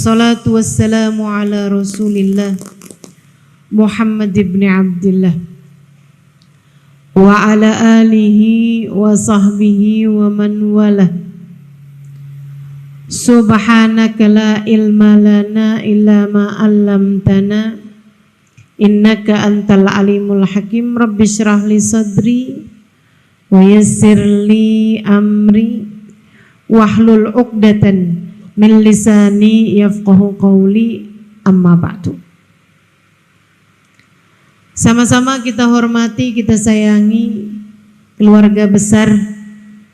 Wassalatu wassalamu ala Rasulillah Muhammad ibn Abdillah wa ala alihi wa sahbihi wa man walah. Subhanaka la ilma lana illa ma 'allamtana innaka antal alimul hakim. Rabbi shrah li sadri wa yassir li amri wahlul 'uqdatan min lisani yafqahu qawli, amma ba'du. Sama-sama kita hormati, kita sayangi keluarga besar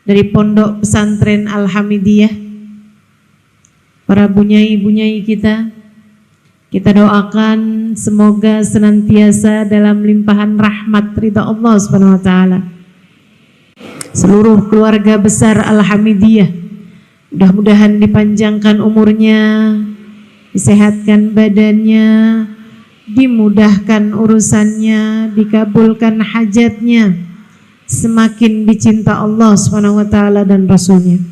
dari Pondok Pesantren Al-Hamidiyah, para bunyai-bunyai kita doakan semoga senantiasa dalam limpahan rahmat ridha Allah Subhanahu wa taala. Seluruh keluarga besar Al-Hamidiyah mudah-mudahan dipanjangkan umurnya, disehatkan badannya, dimudahkan urusannya, dikabulkan hajatnya, semakin dicinta Allah Subhanahu wa taala dan Rasulnya.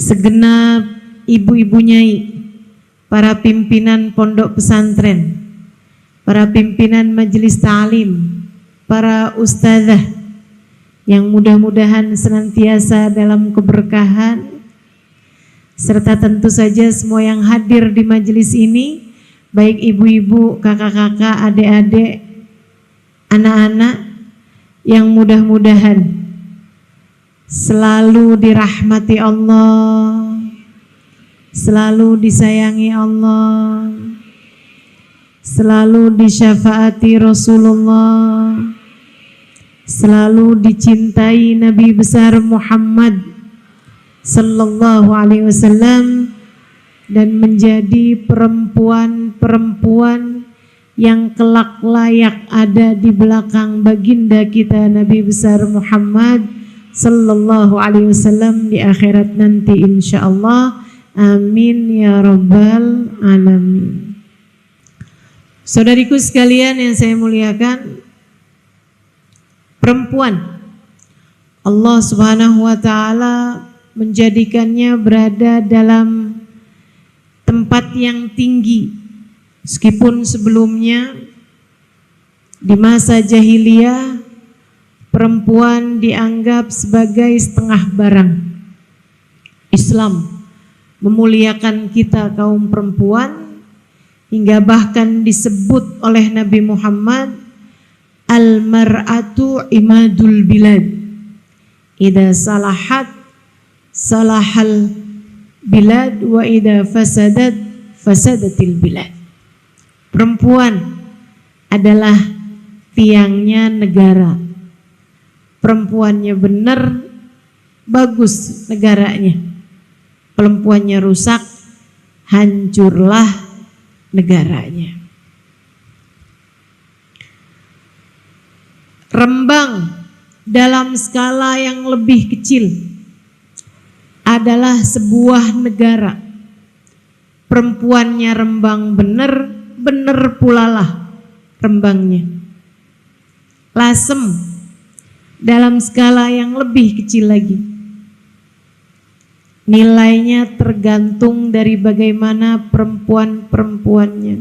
Segenap ibu-ibu nyai, para pimpinan pondok pesantren, para pimpinan majelis ta'lim, para ustadzah yang mudah-mudahan senantiasa dalam keberkahan, serta tentu saja semua yang hadir di majelis ini, baik ibu-ibu, kakak-kakak, adik-adik, anak-anak, yang mudah-mudahan selalu dirahmati Allah, selalu disayangi Allah, selalu disyafaati Rasulullah, selalu dicintai Nabi besar Muhammad sallallahu alaihi wasallam, dan menjadi perempuan-perempuan yang kelak layak ada di belakang baginda kita Nabi besar Muhammad sallallahu alaihi wasallam di akhirat nanti insyaallah. Amin ya rabbal alamin. Saudariku sekalian yang saya muliakan, perempuan Allah Subhanahu wa taala menjadikannya berada dalam tempat yang tinggi, meskipun sebelumnya di masa jahiliyah perempuan dianggap sebagai setengah barang. Islam memuliakan kita kaum perempuan hingga bahkan disebut oleh Nabi Muhammad, al-mar'atu imadul bilad, idza salahat salahal bilad wa idza fasadat fasadatil bilad. Perempuan adalah tiangnya negara. Perempuannya benar, bagus negaranya. Perempuannya rusak, hancurlah negaranya. Rembang dalam skala yang lebih kecil adalah sebuah negara. Perempuannya rembang bener pula lah rembangnya. Lasem dalam skala yang lebih kecil lagi. Nilainya tergantung dari bagaimana perempuan-perempuannya.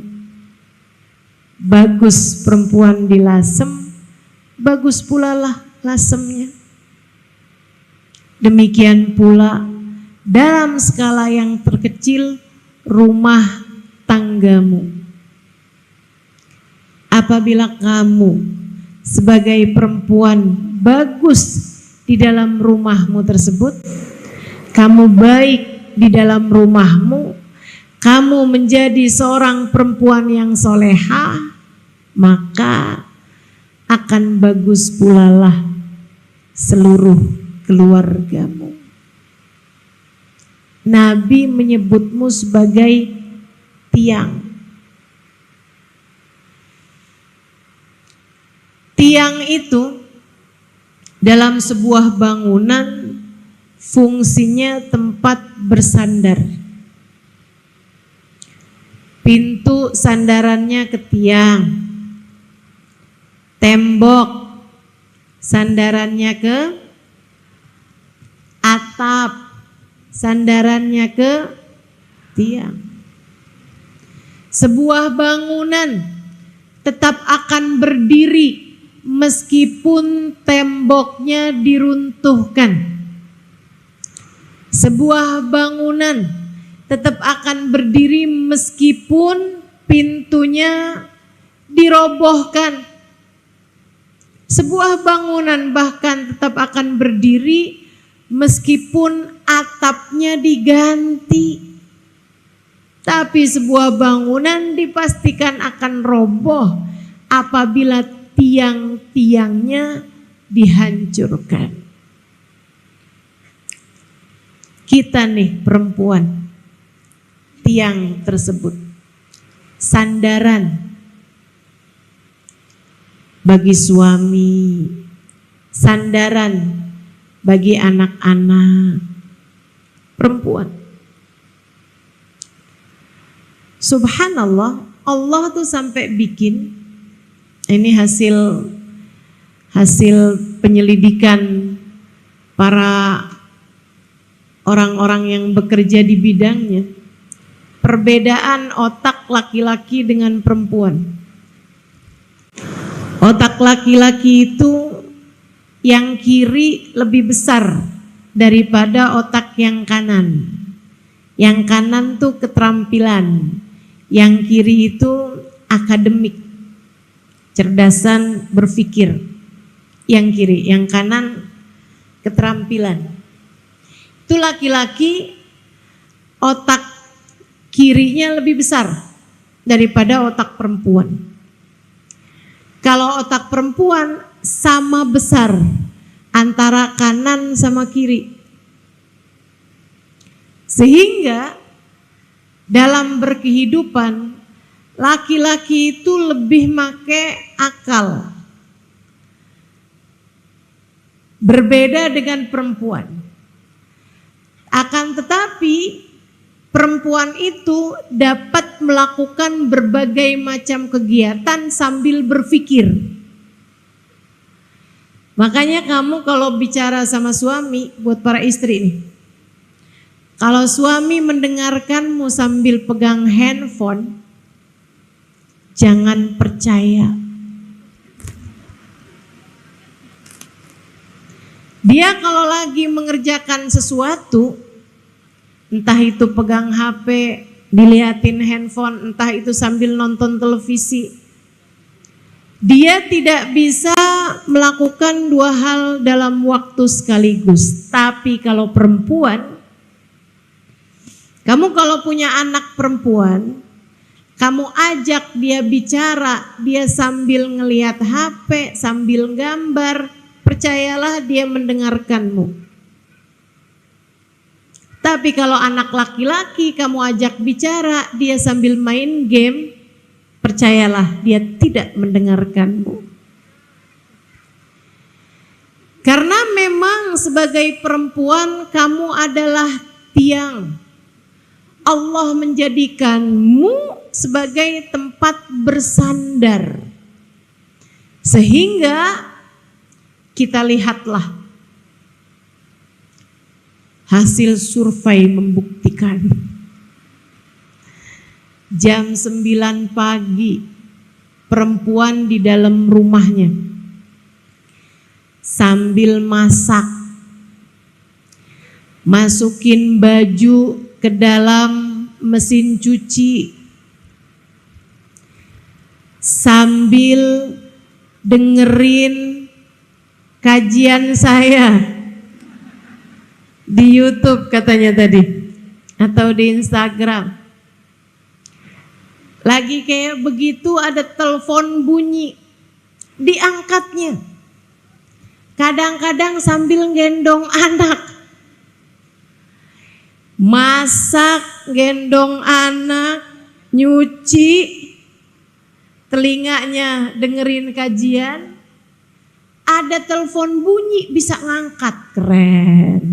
Bagus perempuan di lasem, bagus pula lah lasemnya. Demikian pula dalam skala yang terkecil rumah tanggamu. Apabila kamu sebagai perempuan bagus di dalam rumahmu tersebut, kamu baik di dalam rumahmu, kamu menjadi seorang perempuan yang soleha, maka akan bagus pula lah seluruh keluargamu. Nabi menyebutmu sebagai tiang. Tiang itu dalam sebuah bangunan fungsinya tempat bersandar. Pintu sandarannya ke tiang, tembok sandarannya ke atap, sandarannya ke tiang. Sebuah bangunan tetap akan berdiri meskipun temboknya diruntuhkan. Sebuah bangunan tetap akan berdiri meskipun pintunya dirobohkan. Sebuah bangunan bahkan tetap akan berdiri meskipun atapnya diganti. Tapi sebuah bangunan dipastikan akan roboh apabila tiang-tiangnya dihancurkan. Kita nih perempuan, tiang tersebut sandaran bagi suami, sandaran bagi anak-anak perempuan. Subhanallah, Allah tuh sampai bikin, ini hasil penyelidikan para orang-orang yang bekerja di bidangnya, perbedaan otak laki-laki dengan perempuan. Otak laki-laki itu yang kiri lebih besar daripada otak yang kanan. Yang kanan tuh keterampilan, yang kiri itu akademik, cerdasan berpikir. Yang kiri, yang kanan keterampilan. Itu laki-laki otak kirinya lebih besar daripada otak perempuan. Kalau otak perempuan sama besar antara kanan sama kiri. Sehingga dalam berkehidupan laki-laki itu lebih make akal. Berbeda dengan perempuan. Akan tetapi perempuan itu dapat melakukan berbagai macam kegiatan sambil berpikir. Makanya kamu kalau bicara sama suami, buat para istri nih, kalau suami mendengarkanmu sambil pegang handphone, jangan percaya. Dia kalau lagi mengerjakan sesuatu, entah itu pegang HP, dilihatin handphone, entah itu sambil nonton televisi, dia tidak bisa melakukan dua hal dalam waktu sekaligus. Tapi kalau perempuan, kamu kalau punya anak perempuan, kamu ajak dia bicara, dia sambil ngelihat HP, sambil gambar, percayalah dia mendengarkanmu. Tapi kalau anak laki-laki kamu ajak bicara, dia sambil main game, percayalah dia tidak mendengarkanmu. Karena memang sebagai perempuan kamu adalah tiang. Allah menjadikanmu sebagai tempat bersandar. Sehingga kita lihatlah hasil survei membuktikan jam 9 pagi perempuan di dalam rumahnya sambil masak, masukin baju ke dalam mesin cuci, sambil dengerin kajian saya di YouTube katanya tadi, atau di Instagram. Lagi kayak begitu ada telepon bunyi, diangkatnya. Kadang-kadang sambil gendong anak. Masak, gendong anak, nyuci, telinganya dengerin kajian. Ada telepon bunyi bisa ngangkat, keren.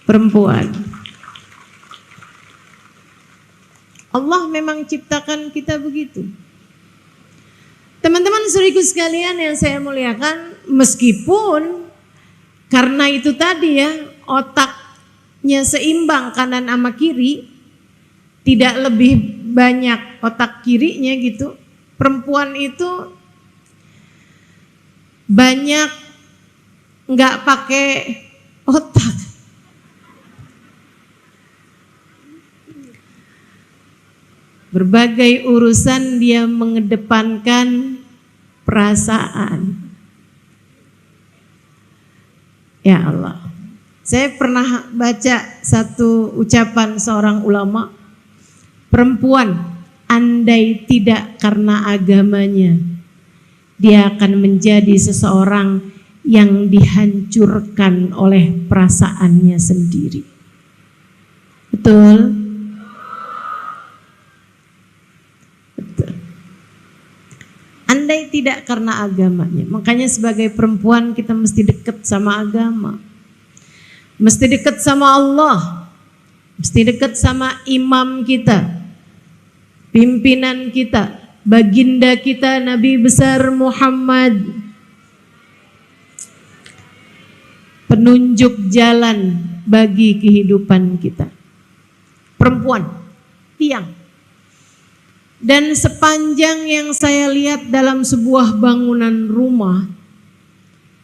Perempuan. Allah memang ciptakan kita begitu. Teman-teman saudariku sekalian yang saya muliakan, meskipun karena itu tadi ya, otak seimbang kanan sama kiri, tidak lebih banyak otak kirinya gitu. Perempuan itu banyak nggak pakai otak. Berbagai urusan dia mengedepankan perasaan. Ya Allah. Saya pernah baca satu ucapan seorang ulama, perempuan andai tidak karena agamanya, dia akan menjadi seseorang yang dihancurkan oleh perasaannya sendiri. Betul? Andai tidak karena agamanya. Makanya sebagai perempuan kita mesti dekat sama agama. Mesti dekat sama Allah. Mesti dekat sama imam kita, pimpinan kita, baginda kita Nabi besar Muhammad. Penunjuk jalan bagi kehidupan kita. Perempuan, tiang. Dan sepanjang yang saya lihat dalam sebuah bangunan rumah,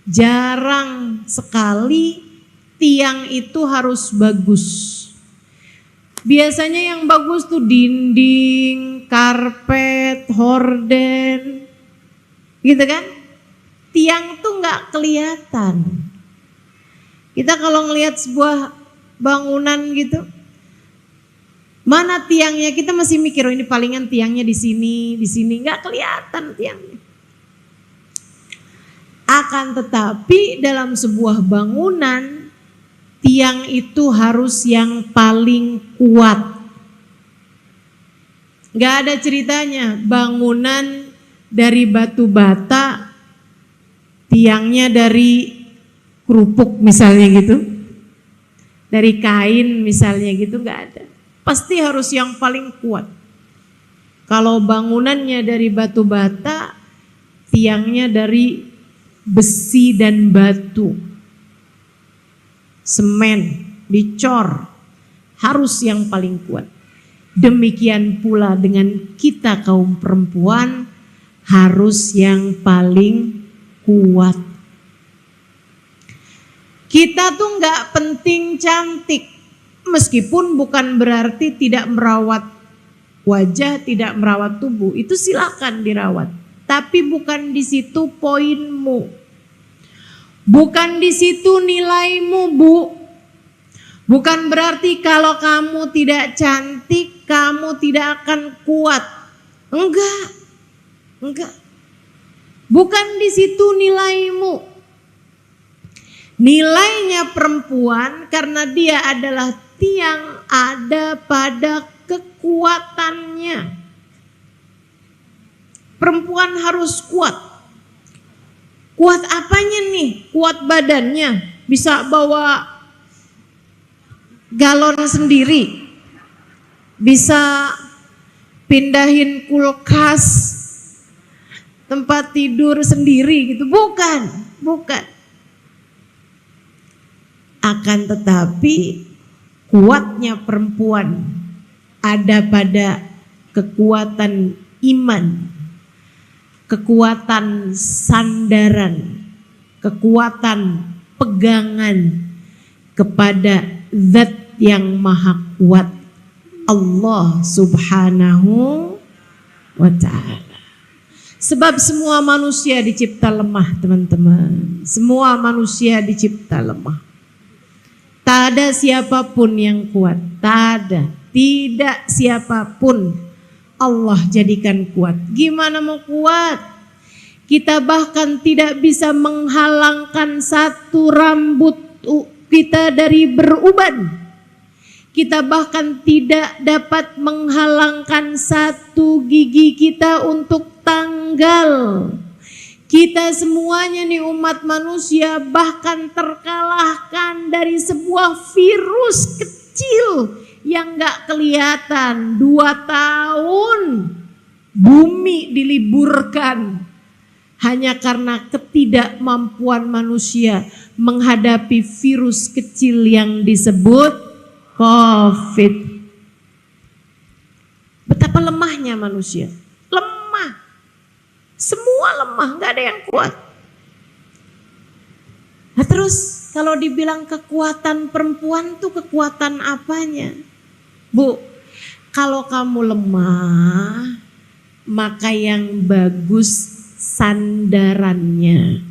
jarang sekali tiang itu harus bagus. Biasanya yang bagus tuh dinding, karpet, horden, gitu kan? Tiang tuh nggak kelihatan. Kita kalau ngelihat sebuah bangunan gitu, mana tiangnya, kita masih mikir, oh ini palingan tiangnya di sini, nggak kelihatan tiangnya. Akan tetapi dalam sebuah bangunan, tiang itu harus yang paling kuat. Nggak ada ceritanya bangunan dari batu bata, tiangnya dari kerupuk misalnya gitu, dari kain misalnya gitu, nggak ada. Pasti harus yang paling kuat. Kalau bangunannya dari batu bata, tiangnya dari besi dan batu, semen, dicor, harus yang paling kuat. Demikian pula dengan kita kaum perempuan, harus yang paling kuat. Kita tuh nggak penting cantik, meskipun bukan berarti tidak merawat wajah, tidak merawat tubuh, itu silakan dirawat. Tapi bukan di situ poinmu, bukan di situ nilaimu, Bu. Bukan berarti kalau kamu tidak cantik, kamu tidak akan kuat. Enggak. Bukan di situ nilaimu. Nilainya perempuan karena dia adalah tiang, ada pada kekuatannya. Perempuan harus kuat. Kuat apanya nih? Kuat badannya, bisa bawa galon sendiri, bisa pindahin kulkas, tempat tidur sendiri gitu. Bukan. Akan tetapi kuatnya perempuan ada pada kekuatan iman, kekuatan sandaran, kekuatan pegangan kepada Zat yang maha kuat, Allah subhanahu wa ta'ala. Sebab semua manusia dicipta lemah, teman-teman. Semua manusia dicipta lemah. Tak ada siapapun yang kuat, tak ada, tidak siapapun Allah jadikan kuat. Gimana mau kuat? Kita bahkan tidak bisa menghalangkan satu rambut kita dari beruban. Kita bahkan tidak dapat menghalangkan satu gigi kita untuk tanggal. Kita semuanya nih umat manusia bahkan terkalahkan dari sebuah virus kecil yang gak kelihatan. 2 tahun bumi diliburkan hanya karena ketidakmampuan manusia menghadapi virus kecil yang disebut khafid. Betapa lemahnya manusia. Lemah. Semua lemah, nggak ada yang kuat. Nah terus kalau dibilang kekuatan perempuan tuh kekuatan apanya? Bu, kalau kamu lemah, maka yang bagus sandarannya.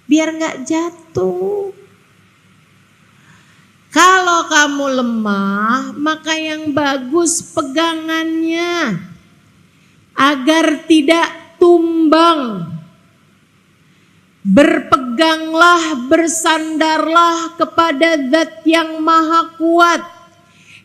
Biar nggak jatuh. Kalau kamu lemah, maka yang bagus pegangannya. Agar tidak tumbang. Berpeganglah, bersandarlah kepada Zat yang Maha Kuat.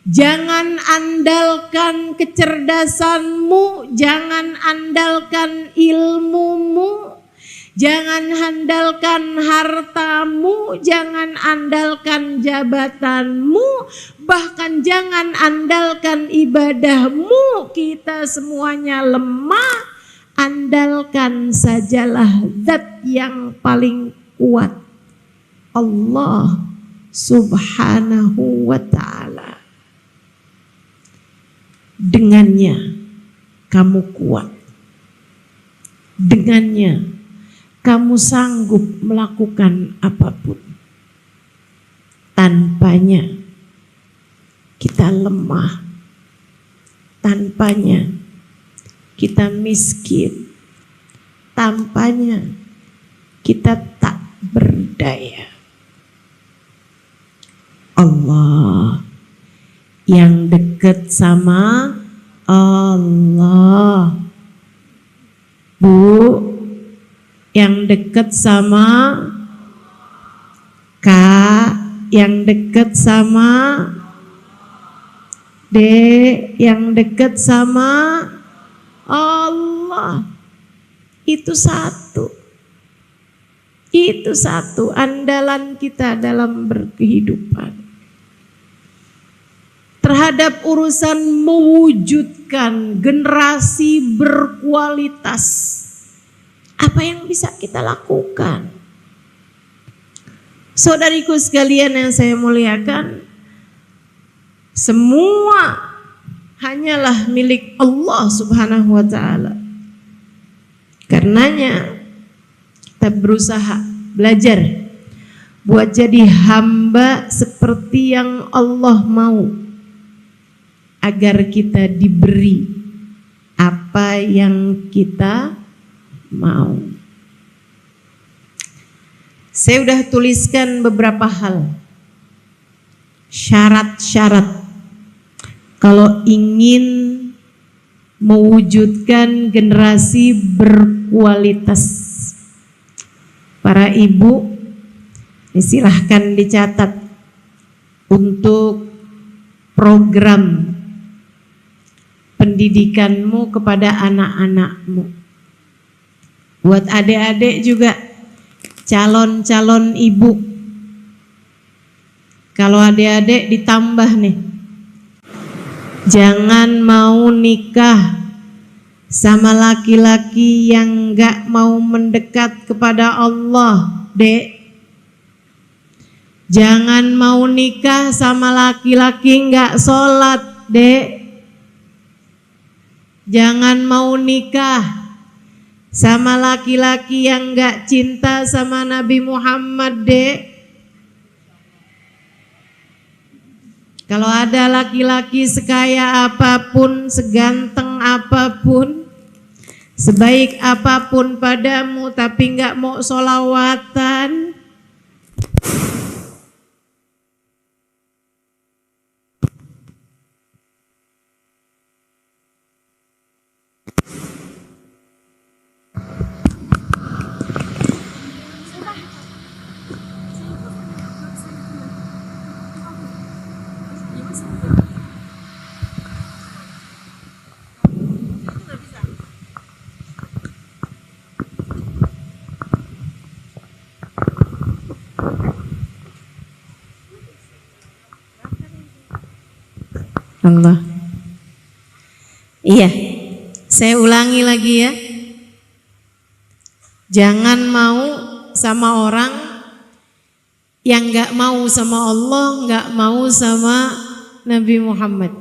Jangan andalkan kecerdasanmu, jangan andalkan ilmumu, jangan andalkan hartamu, jangan andalkan jabatanmu, bahkan jangan andalkan ibadahmu. Kita semuanya lemah, andalkan sajalah Zat yang paling kuat, Allah Subhanahu wa ta'ala. Dengannya kamu kuat, dengannya kamu sanggup melakukan apapun. Tanpanya kita lemah, tanpanya kita miskin, tanpanya kita tak berdaya. Allah yang dekat sama Allah. Bu, yang dekat sama Kak, yang dekat sama Dek, yang dekat sama Allah. Itu satu. Itu satu andalan kita dalam berkehidupan. Terhadap urusan mewujudkan generasi berkualitas. Apa yang bisa kita lakukan? Saudariku sekalian yang saya muliakan, semua hanyalah milik Allah Subhanahu wa ta'ala. Karenanya kita berusaha belajar buat jadi hamba seperti yang Allah mau, agar kita diberi apa yang kita mau. Saya udah tuliskan beberapa hal, syarat-syarat kalau ingin mewujudkan generasi berkualitas. Para ibu, silahkan dicatat untuk program pendidikanmu kepada anak-anakmu. Buat adik-adik juga, calon-calon ibu, kalau adik-adik ditambah nih, jangan mau nikah sama laki-laki yang gak mau mendekat kepada Allah, dek. Jangan mau nikah sama laki-laki gak sholat, dek. Jangan mau nikah sama laki-laki yang gak cinta sama Nabi Muhammad, dek. Kalau ada laki-laki sekaya apapun, seganteng apapun, sebaik apapun padamu, tapi gak mau sholawatan, Allah. Iya, saya ulangi lagi ya. Jangan mau sama orang yang gak mau sama Allah, gak mau sama Nabi Muhammad.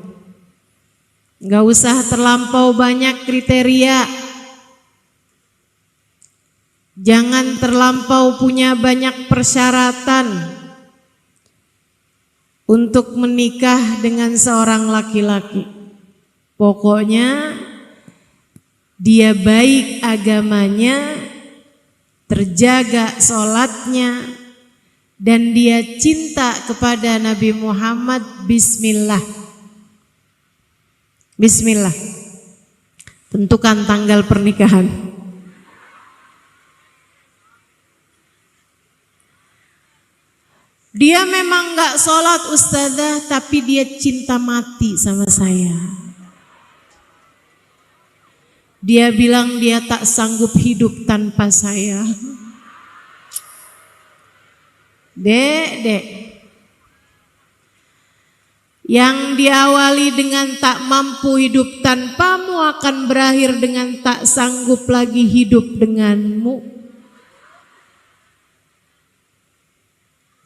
Gak usah terlampau banyak kriteria. Jangan terlampau punya banyak persyaratan untuk menikah dengan seorang laki-laki. Pokoknya dia baik agamanya, terjaga sholatnya, dan dia cinta kepada Nabi Muhammad. Bismillah. Bismillah. Tentukan tanggal pernikahan. Dia memang gak sholat ustazah, tapi dia cinta mati sama saya. Dia bilang dia tak sanggup hidup tanpa saya. Dek, yang diawali dengan tak mampu hidup tanpamu akan berakhir dengan tak sanggup lagi hidup denganmu.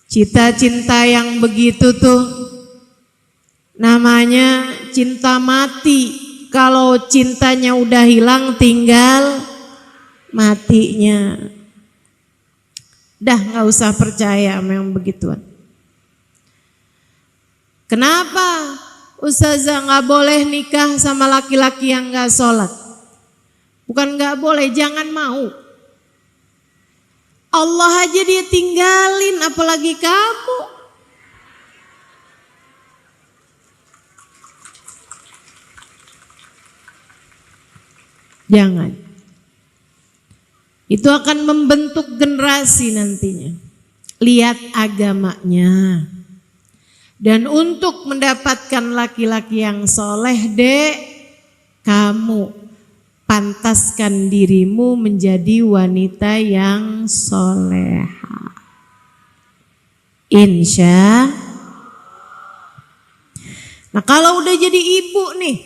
Cita-cinta yang begitu tuh namanya cinta mati. Kalau cintanya udah hilang tinggal matinya. Dah gak usah percaya memang begituan. Kenapa ustazah gak boleh nikah sama laki-laki yang gak sholat? Bukan gak boleh, jangan mau. Allah aja dia tinggalin, apalagi kamu. Jangan. Itu akan membentuk generasi nantinya. Lihat agamanya. Dan untuk mendapatkan laki-laki yang soleh, dek, kamu pantaskan dirimu menjadi wanita yang soleha. Insya. Nah kalau udah jadi ibu nih,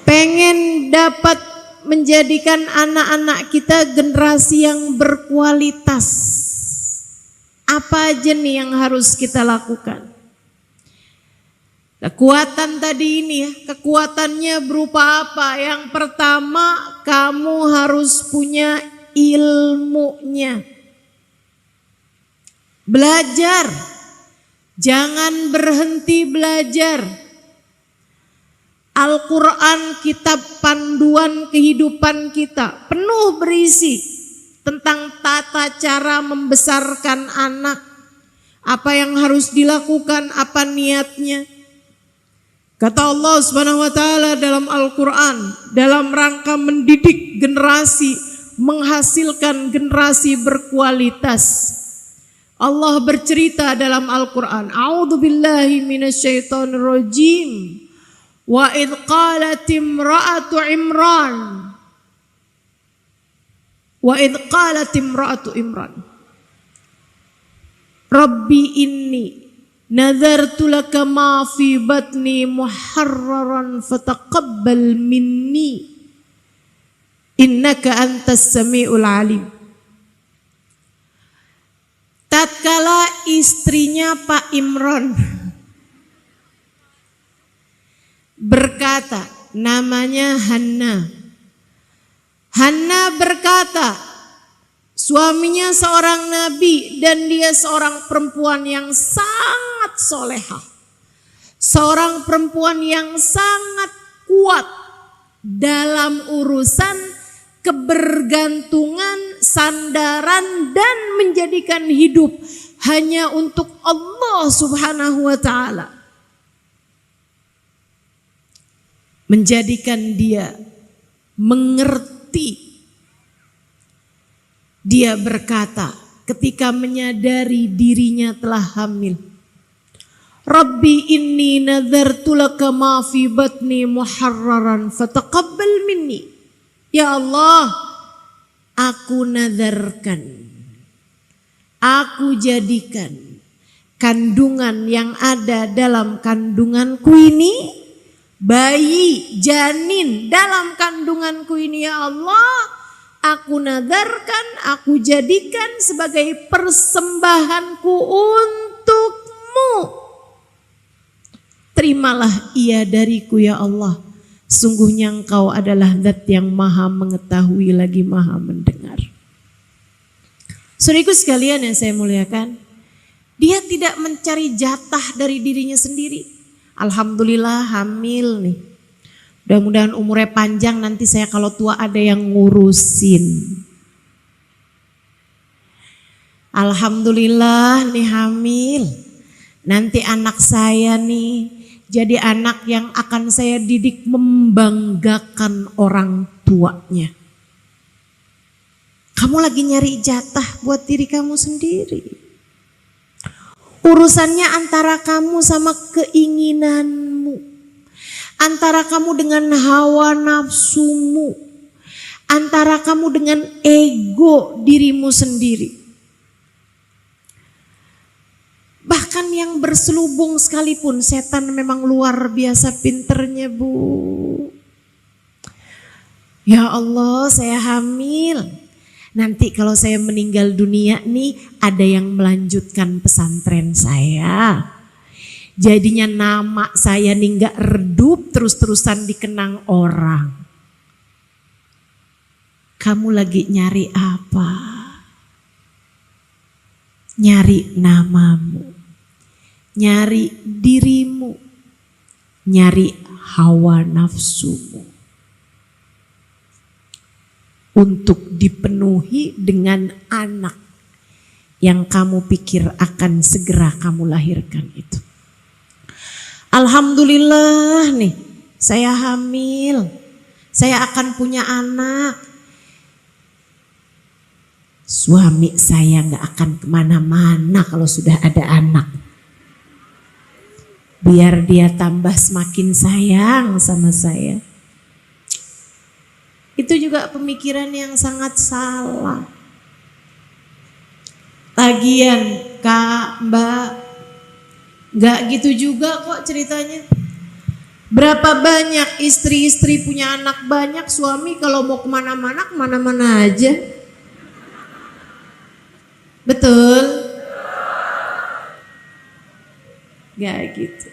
pengen dapat menjadikan anak-anak kita generasi yang berkualitas, apa aja nih yang harus kita lakukan? Kekuatan tadi ini ya, kekuatannya berupa apa? Yang pertama, kamu harus punya ilmunya. Belajar, jangan berhenti belajar. Al-Quran, kitab panduan kehidupan kita, penuh berisi tentang tata cara membesarkan anak. Apa yang harus dilakukan, apa niatnya. Kata Allah Subhanahu wa taala dalam Al-Qur'an, dalam rangka mendidik generasi, menghasilkan generasi berkualitas. Allah bercerita dalam Al-Qur'an, A'udzubillahi minasyaitonir rajim. Wa idz qalat imra'atu Imran. Wa idz qalat imra'atu Imran. Rabbi inni nazartu laka ma fi batni muharraran fataqabbal minni innaka antas samiul alim. Tatkala istrinya Pak Imran berkata, namanya Hanna. Hanna berkata, suaminya seorang nabi dan dia seorang perempuan yang sangat soleha. Seorang perempuan yang sangat kuat dalam urusan kebergantungan, sandaran, dan menjadikan hidup hanya untuk Allah Subhanahu wa ta'ala. Menjadikan dia mengerti. Dia berkata ketika menyadari dirinya telah hamil, Rabbi inni nazartu laka ma fi batni muharraran fataqabbal minni. Ya Allah, aku nazarkan, aku jadikan kandungan yang ada dalam kandunganku ini, bayi, janin dalam kandunganku ini, ya Allah, aku nadarkan, aku jadikan sebagai persembahanku untukmu. terimalah ia dariku ya Allah. Sungguhnya Engkau adalah Zat yang maha mengetahui lagi maha mendengar. Saudaraku sekalian yang saya muliakan, dia tidak mencari jatah dari dirinya sendiri. Alhamdulillah hamil nih. Mudah-mudahan umurnya panjang, nanti saya kalau tua ada yang ngurusin. Alhamdulillah nih hamil. Nanti anak saya nih jadi anak yang akan saya didik membanggakan orang tuanya. Kamu lagi nyari jatah buat diri kamu sendiri. Urusannya antara kamu sama keinginanmu. Antara kamu dengan hawa nafsumu. Antara kamu dengan ego dirimu sendiri. Bahkan yang berselubung sekalipun, setan memang luar biasa pinternya, Bu. Ya Allah, saya hamil. Nanti kalau saya meninggal dunia nih, ada yang melanjutkan pesantren saya. Jadinya nama saya nih gak redup, terus-terusan dikenang orang. Kamu lagi nyari apa? Nyari namamu, nyari dirimu, nyari hawa nafsumu. Untuk dipenuhi dengan anak yang kamu pikir akan segera kamu lahirkan itu. Alhamdulillah nih, saya hamil, saya akan punya anak. Suami saya gak akan kemana-mana kalau sudah ada anak. Biar dia tambah semakin sayang sama saya. Itu juga pemikiran yang sangat salah. Lagian Kak, Mbak, gak gitu juga kok ceritanya. Berapa banyak istri-istri punya anak banyak, suami kalau mau kemana-mana, kemana-mana aja. Betul? Gak gitu.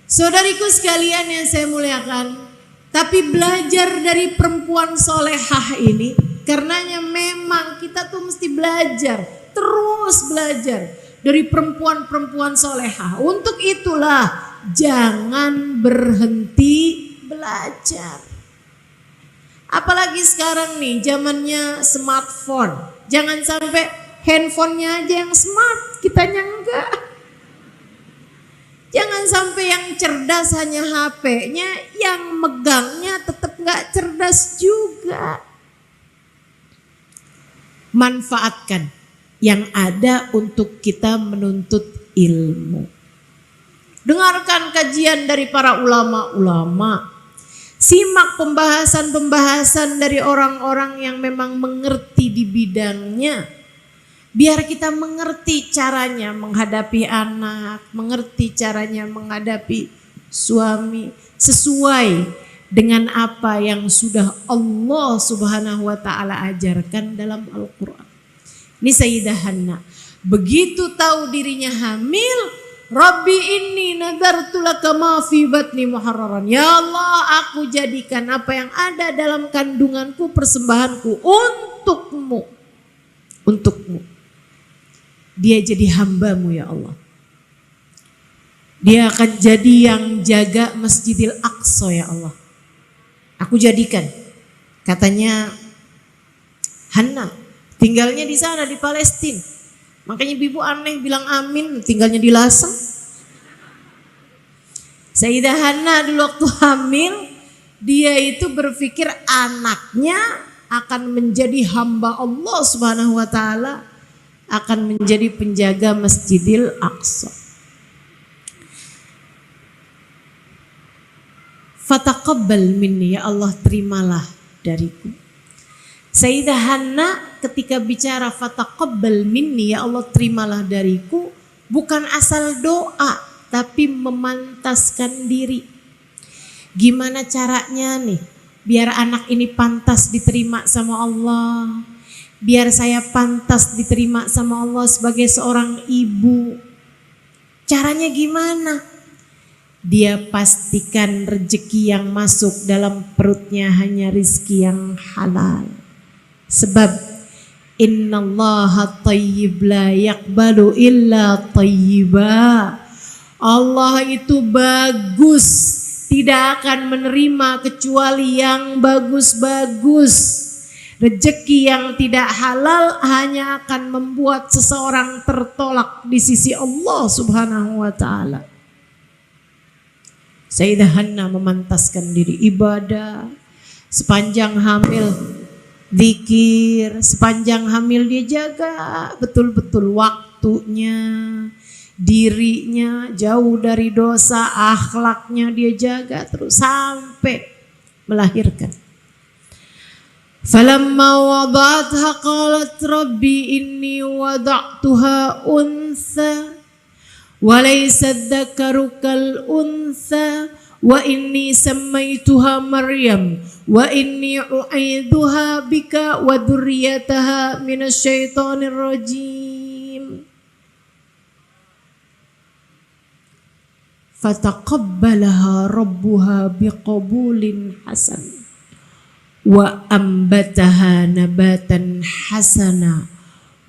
Saudariku sekalian yang saya muliakan, tapi belajar dari perempuan solehah ini, karenanya memang kita tuh mesti belajar, terus belajar dari perempuan-perempuan solehah. Untuk itulah jangan berhenti belajar. Apalagi sekarang nih zamannya smartphone. Jangan sampai handphonenya aja yang smart, kitanya enggak. Jangan sampai yang cerdas hanya HP-nya, yang megangnya tetap enggak cerdas juga. Manfaatkan yang ada untuk kita menuntut ilmu. Dengarkan kajian dari para ulama-ulama. Simak pembahasan-pembahasan dari orang-orang yang memang mengerti di bidangnya. Biar kita mengerti caranya menghadapi anak, mengerti caranya menghadapi suami sesuai dengan apa yang sudah Allah Subhanahu wa taala ajarkan dalam Al-Qur'an. Ini Sayyidah Hanna, begitu tahu dirinya hamil, Rabbi inni nadartu laka ma fi batni muharraran. Ya Allah, aku jadikan apa yang ada dalam kandunganku persembahanku untukmu. Untukmu. Dia jadi hambamu ya Allah. Dia akan jadi yang jaga Masjidil Aqsa ya Allah. Aku jadikan. Katanya Hanna tinggalnya di sana di Palestina. Makanya ibu aneh bilang amin, tinggalnya di Lasem. Sayyidah Hanna dulu waktu hamil, dia itu berpikir anaknya akan menjadi hamba Allah Subhanahu wa taala, akan menjadi penjaga Masjidil Aqsa. Fataqabbal minni, ya Allah terimalah dariku. Sayyidah Hanna ketika bicara fataqabbal minni, ya Allah terimalah dariku, bukan asal doa tapi memantaskan diri. Gimana caranya nih biar anak ini pantas diterima sama Allah, biar saya pantas diterima sama Allah sebagai seorang ibu. Caranya gimana? Dia pastikan rezeki yang masuk dalam perutnya hanya rizki yang halal. Sebab innallaha thayyib la yaqbalu illa thayyiba. Allah itu bagus, tidak akan menerima kecuali yang bagus-bagus. Rezeki yang tidak halal hanya akan membuat seseorang tertolak di sisi Allah Subhanahu wa taala. Sayyidah Hanna memantaskan diri ibadah sepanjang hamil, zikir, sepanjang hamil dia jaga betul-betul waktunya, dirinya jauh dari dosa, akhlaknya dia jaga terus sampai melahirkan. Falamma wada'atha qalat rabbi inni wada'tuha untha wa laysa dzakaru kal untha wa inni sammaituha Maryam wa inni u'idzuha bika wa dzurriyyataha minasyaitonir rajim. Fataqabbalaha rabbuha biqabulin hasan wa ambataha nabatan hasana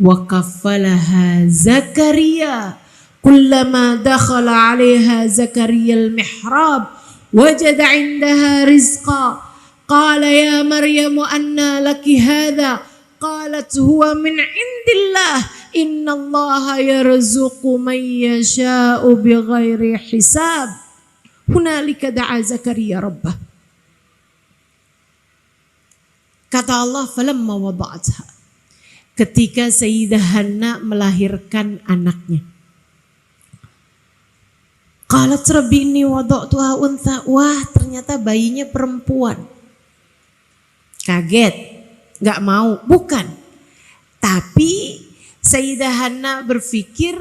wa kaffalaha Zakaria kullama dakhala 'alaiha Zakaria al-mihrab wajada 'indaha rizqa qala ya Maryam anna laki hadha qalat huwa min 'indillah innallaha yarzuqu man yasha'u bighairi hisab. Hunalika da'a Zakaria rabbah. Kata Allah, falamma wada'atha, ketika Sayyidah Hanna melahirkan anaknya. Qalat rabbi inni wada'tuha untha, wah ternyata bayinya perempuan. Kaget, gak mau, bukan. Tapi Sayyidah Hanna berpikir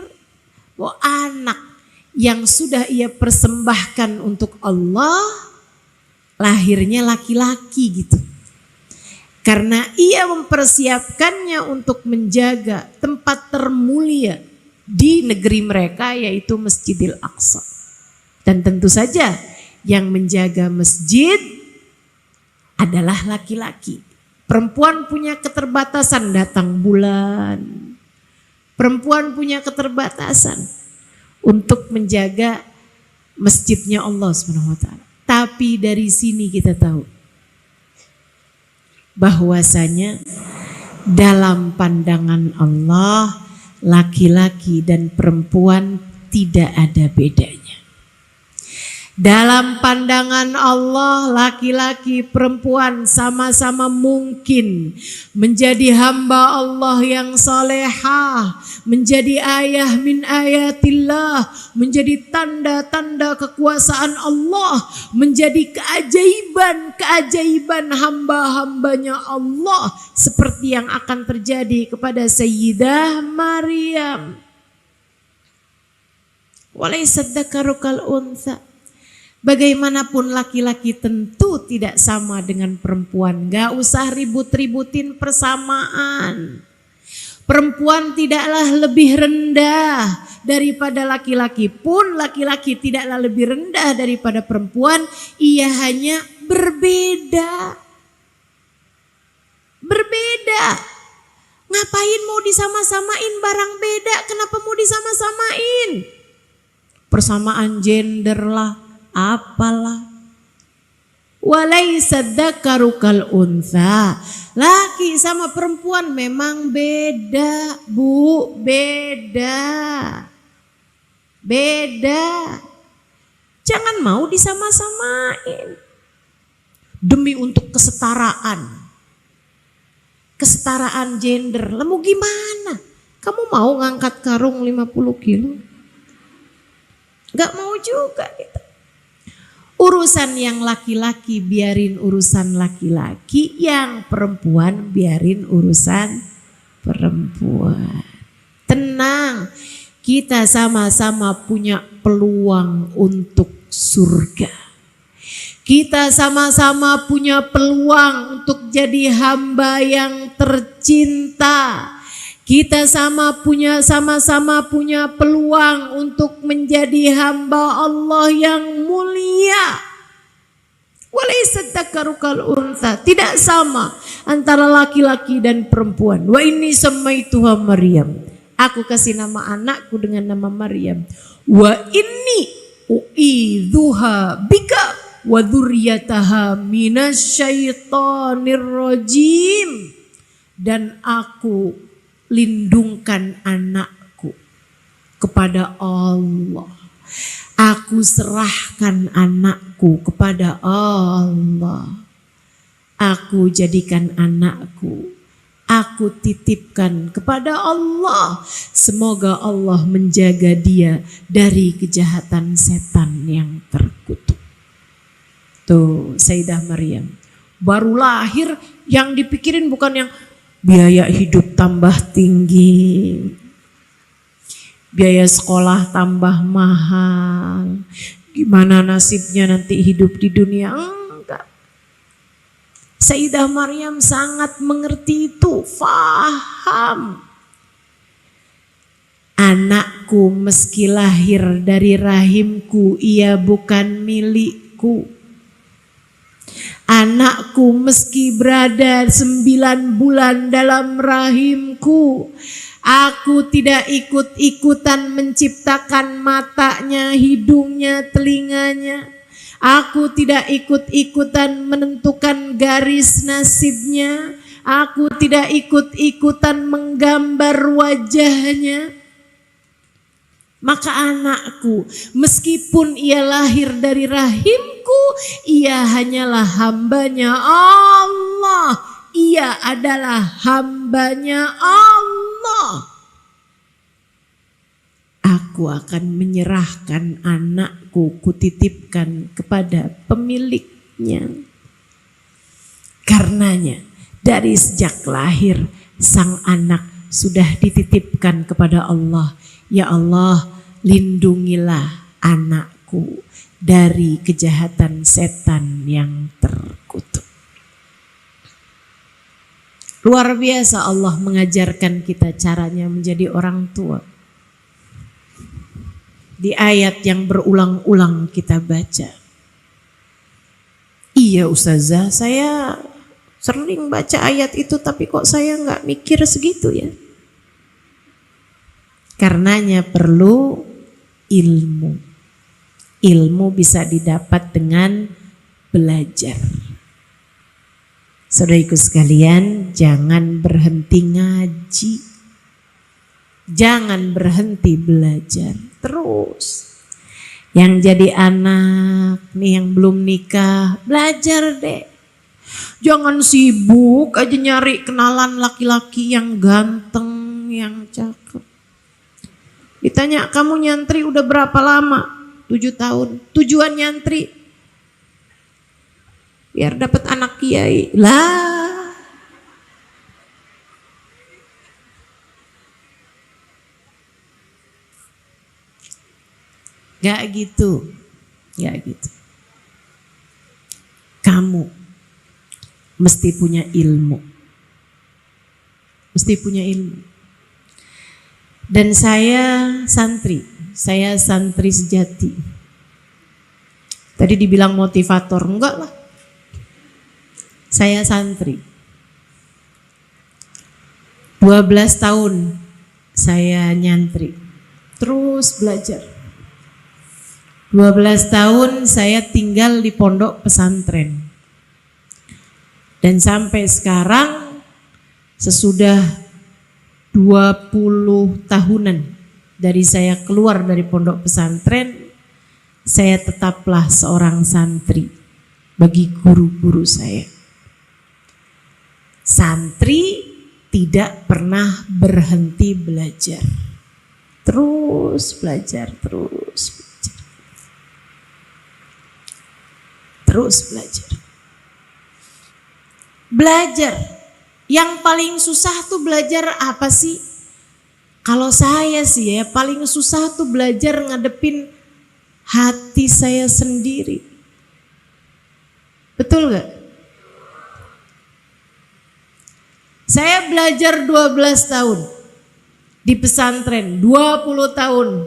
bahwa anak yang sudah ia persembahkan untuk Allah lahirnya laki-laki gitu. Karena ia mempersiapkannya untuk menjaga tempat termulia di negeri mereka yaitu Masjidil Aqsa. Dan tentu saja yang menjaga masjid adalah laki-laki. Perempuan punya keterbatasan datang bulan. Perempuan punya keterbatasan untuk menjaga masjidnya Allah SWT. Tapi dari sini kita tahu bahwasanya dalam pandangan Allah laki-laki dan perempuan tidak ada bedanya. Dalam pandangan Allah laki-laki perempuan sama-sama mungkin menjadi hamba Allah yang salehah, menjadi ayah min ayatillah, menjadi tanda-tanda kekuasaan Allah, menjadi keajaiban hamba-hambanya Allah seperti yang akan terjadi kepada Sayyidah Maryam. Walaysa dzakaru kal untha. Bagaimanapun laki-laki tentu tidak sama dengan perempuan. Gak usah ribut-ributin persamaan. Perempuan tidaklah lebih rendah daripada laki-laki pun. Laki-laki tidaklah lebih rendah daripada perempuan. Ia hanya berbeda. Berbeda. Ngapain mau disama-samain barang beda? Kenapa mau disama-samain? Persamaan gender lah. Apalah. Walaysa dzakaru kal untha. Laki sama perempuan memang beda, Bu, beda. Beda. Jangan mau disama-samain. Demi untuk kesetaraan. Kesetaraan gender. Lah mau gimana? Kamu mau ngangkat karung 50 kilo? Gak mau juga gitu. Urusan yang laki-laki biarin urusan laki-laki, yang perempuan biarin urusan perempuan. Tenang, kita sama-sama punya peluang untuk surga. Kita sama-sama punya peluang untuk jadi hamba yang tercinta. Kita sama-sama punya peluang untuk menjadi hamba Allah yang mulia. Walaysa dzakaru kal untha, tidak sama antara laki-laki dan perempuan. Wa inni samaituha Maryam, aku kasih nama anakku dengan nama Maryam. Wa inni uidzuha bika wa dzurriyyataha minasyaitonir rajim, dan aku lindungkan anakku kepada Allah. Aku serahkan anakku kepada Allah. Aku jadikan anakku, aku titipkan kepada Allah. Semoga Allah menjaga dia dari kejahatan setan yang terkutuk. Tuh Sayyidah Maryam baru lahir, yang dipikirin bukan yang biaya hidup tambah tinggi, biaya sekolah tambah mahal, gimana nasibnya nanti hidup di dunia. Enggak. Sayyidah Maryam sangat mengerti itu, faham. Anakku meski lahir dari rahimku, ia bukan milikku. Anakku meski berada 9 bulan dalam rahimku, aku tidak ikut-ikutan menciptakan matanya, hidungnya, telinganya. Aku tidak ikut-ikutan menentukan garis nasibnya. Aku tidak ikut-ikutan menggambar wajahnya. Maka anakku, meskipun ia lahir dari rahimku, ia hanyalah hambanya Allah. Ia adalah hambanya Allah. Aku akan menyerahkan anakku, kutitipkan kepada pemiliknya. Karenanya, dari sejak lahir, sang anak sudah dititipkan kepada Allah. Ya Allah, lindungilah anakku dari kejahatan setan yang terkutuk. Luar biasa Allah mengajarkan kita caranya menjadi orang tua. Di ayat yang berulang-ulang kita baca. Iya Ustazah, saya sering baca ayat itu tapi kok saya nggak mikir segitu ya. Karenanya perlu ilmu. Ilmu bisa didapat dengan belajar. Saudaraku sekalian, jangan berhenti ngaji. Jangan berhenti belajar. Terus. Yang jadi anak nih yang belum nikah, belajar deh. Jangan sibuk aja nyari kenalan laki-laki yang ganteng, yang cakep. Ditanya, kamu nyantri udah berapa lama? 7 tahun. Tujuan nyantri biar dapat anak kiai. Lah. Gak gitu. Gak gitu. Kamu mesti punya ilmu. Mesti punya ilmu. Dan saya santri sejati. Tadi dibilang motivator, enggak lah. Saya santri. 12 tahun saya nyantri. Terus belajar. 12 tahun saya tinggal di pondok pesantren. Dan sampai sekarang sesudah 20 tahunan dari saya keluar dari pondok pesantren, saya tetaplah seorang santri bagi guru-guru saya. Santri tidak pernah berhenti belajar. Terus belajar, terus belajar. Terus belajar. Belajar. Yang paling susah tuh belajar apa sih? Kalau saya sih ya paling susah tuh belajar ngadepin hati saya sendiri. Betul gak? Saya belajar 12 tahun. di pesantren 20 tahun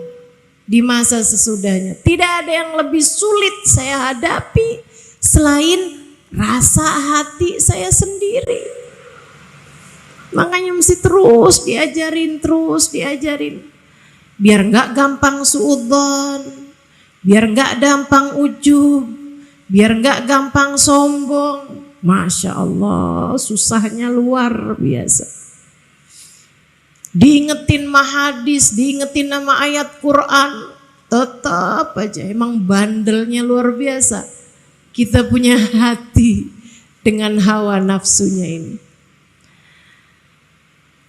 di masa sesudahnya. Tidak ada yang lebih sulit saya hadapi selain rasa hati saya sendiri. Makanya mesti terus diajarin. Biar gak gampang suudzon, biar gak gampang ujub, biar gak gampang sombong. Masya Allah, susahnya luar biasa. Diingetin mahadis, diingetin nama ayat Quran, tetap aja emang bandelnya luar biasa. Kita punya hati dengan hawa nafsunya ini.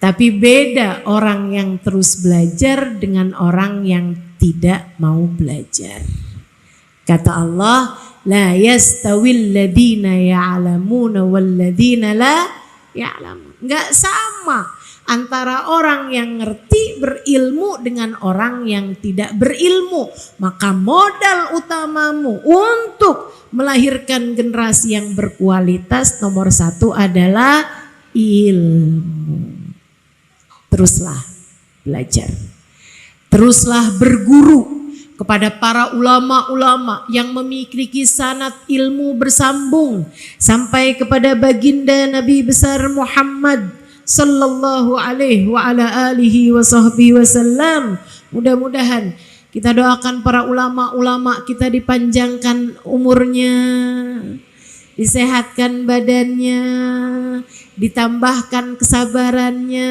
Tapi beda orang yang terus belajar dengan orang yang tidak mau belajar. Kata Allah, la yastawil ladina ya'lamuna wal ladina la ya'lamun. Enggak sama antara orang yang ngerti berilmu dengan orang yang tidak berilmu. Maka modal utamamu untuk melahirkan generasi yang berkualitas nomor 1 adalah ilmu. Teruslah belajar, teruslah berguru kepada para ulama-ulama yang memiliki sanad ilmu bersambung sampai kepada baginda Nabi besar Muhammad sallallahu alaihi wa ala alihi wa sahbihi wasallam. Mudah-mudahan kita doakan para ulama-ulama kita dipanjangkan umurnya, disehatkan badannya, ditambahkan kesabarannya,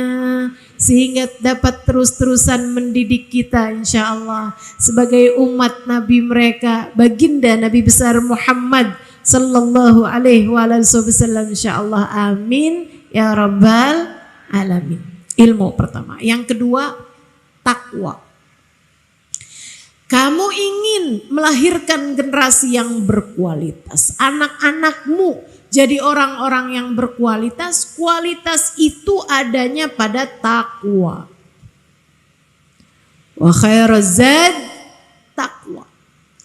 sehingga dapat terus-terusan mendidik kita insya Allah sebagai umat Nabi mereka, baginda Nabi besar Muhammad sallallahu alaihi wasallam insya Allah. Amin ya rabbal alamin. Ilmu pertama. Yang kedua, takwa. Kamu ingin melahirkan generasi yang berkualitas, anak-anakmu jadi orang-orang yang berkualitas. Kualitas itu adanya pada takwa. Wa khairaz zad takwa.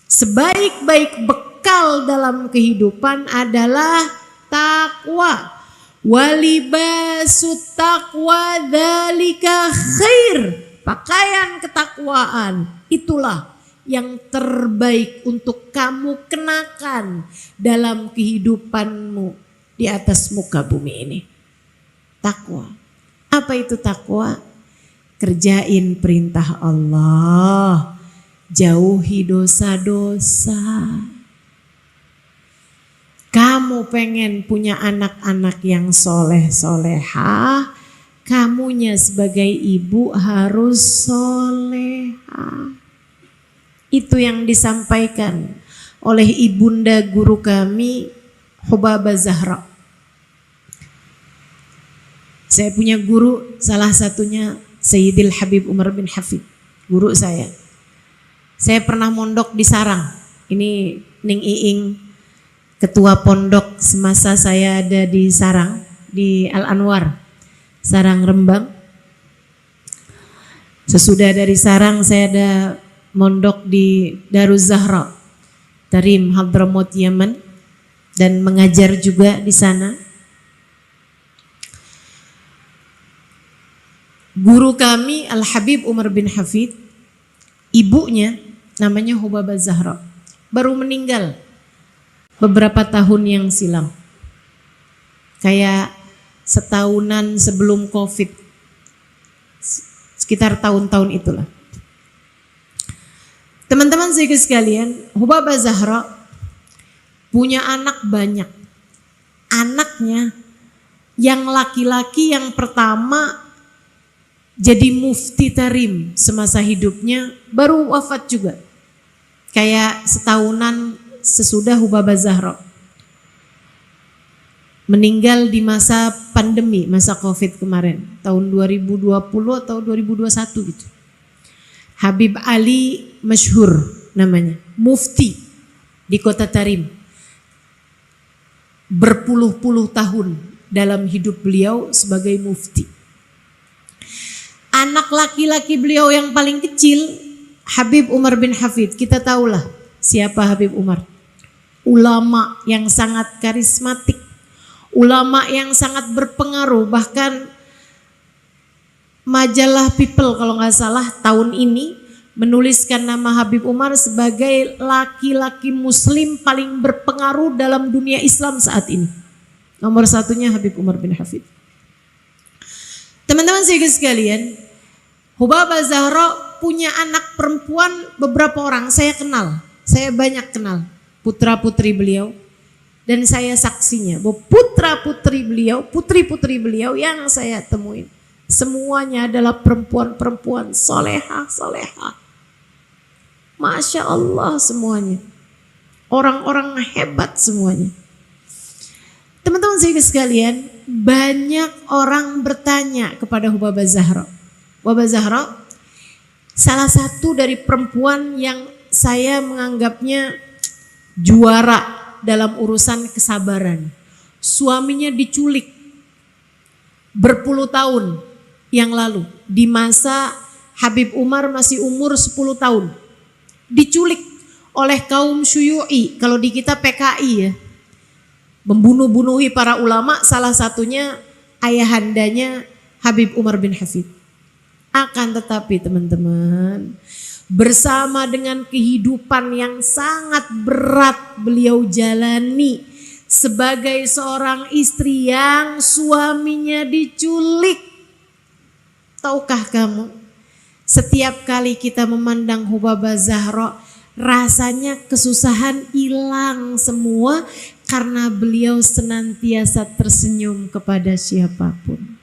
Sebaik-baik bekal dalam kehidupan adalah takwa. Walibasut taqwa dzalika khair. Pakaian ketakwaan itulah yang terbaik untuk kamu kenakan dalam kehidupanmu di atas muka bumi ini. Takwa. Apa itu takwa? Kerjain perintah Allah, jauhi dosa-dosa. Kamu pengen punya anak-anak yang soleh-solehah, kamunya sebagai ibu harus solehah. Itu yang disampaikan oleh ibunda guru kami Hubabah Zahra. Saya punya guru, salah satunya Sayyidil Habib Umar bin Hafid, guru saya. Saya pernah mondok di Sarang. Ini Ning Iing, ketua pondok semasa saya ada di Sarang, di Al Anwar, Sarang Rembang. Sesudah dari Sarang saya ada mondok di Daruz Zahra, Tarim Hadramaut Yaman, dan mengajar juga di sana. Guru kami Al Habib Umar bin Hafid, ibunya namanya Hubabah Zahra, baru meninggal beberapa tahun yang silam, kayak setahunan sebelum COVID, sekitar tahun-tahun itulah. Teman-teman sekalian, Hubabah Zahra punya anak banyak. Anaknya yang laki-laki yang pertama jadi mufti Tarim semasa hidupnya, baru wafat juga. Kayak setahunan sesudah Hubabah Zahra. Meninggal di masa pandemi, masa COVID kemarin, tahun 2020 atau 2021 gitu. Habib Ali masyhur namanya, mufti di kota Tarim. Berpuluh-puluh tahun dalam hidup beliau sebagai mufti. Anak laki-laki beliau yang paling kecil, Habib Umar bin Hafid. Kita tahulah siapa Habib Umar. Ulama yang sangat karismatik, ulama yang sangat berpengaruh, bahkan majalah People kalau nggak salah tahun ini menuliskan nama Habib Umar sebagai laki-laki muslim paling berpengaruh dalam dunia Islam saat ini. Nomor satunya Habib Umar bin Hafid. Teman-teman sekalian, Hubabah Zahra punya anak perempuan beberapa orang saya kenal. Saya banyak kenal putra-putri beliau. Dan saya saksinya bahwa putra-putri beliau, putri-putri beliau yang saya temuin, semuanya adalah perempuan-perempuan solehah. Masya Allah semuanya. Orang-orang hebat semuanya. Teman-teman sekalian, banyak orang bertanya kepada Hubabah Zahra. Hubabah Zahra salah satu dari perempuan yang saya menganggapnya juara dalam urusan kesabaran. Suaminya diculik berpuluh tahun yang lalu. Di masa Habib Umar masih umur 10 tahun. Diculik oleh kaum Syuyu'i. Kalau di kita PKI ya. Membunuh-bunuhi para ulama, salah satunya ayahandanya Habib Umar bin Hafid. Akan tetapi teman-teman, bersama dengan kehidupan yang sangat berat beliau jalani sebagai seorang istri yang suaminya diculik. Tahukah kamu, setiap kali kita memandang Hubabah Zahra, rasanya kesusahan hilang semua karena beliau senantiasa tersenyum kepada siapapun.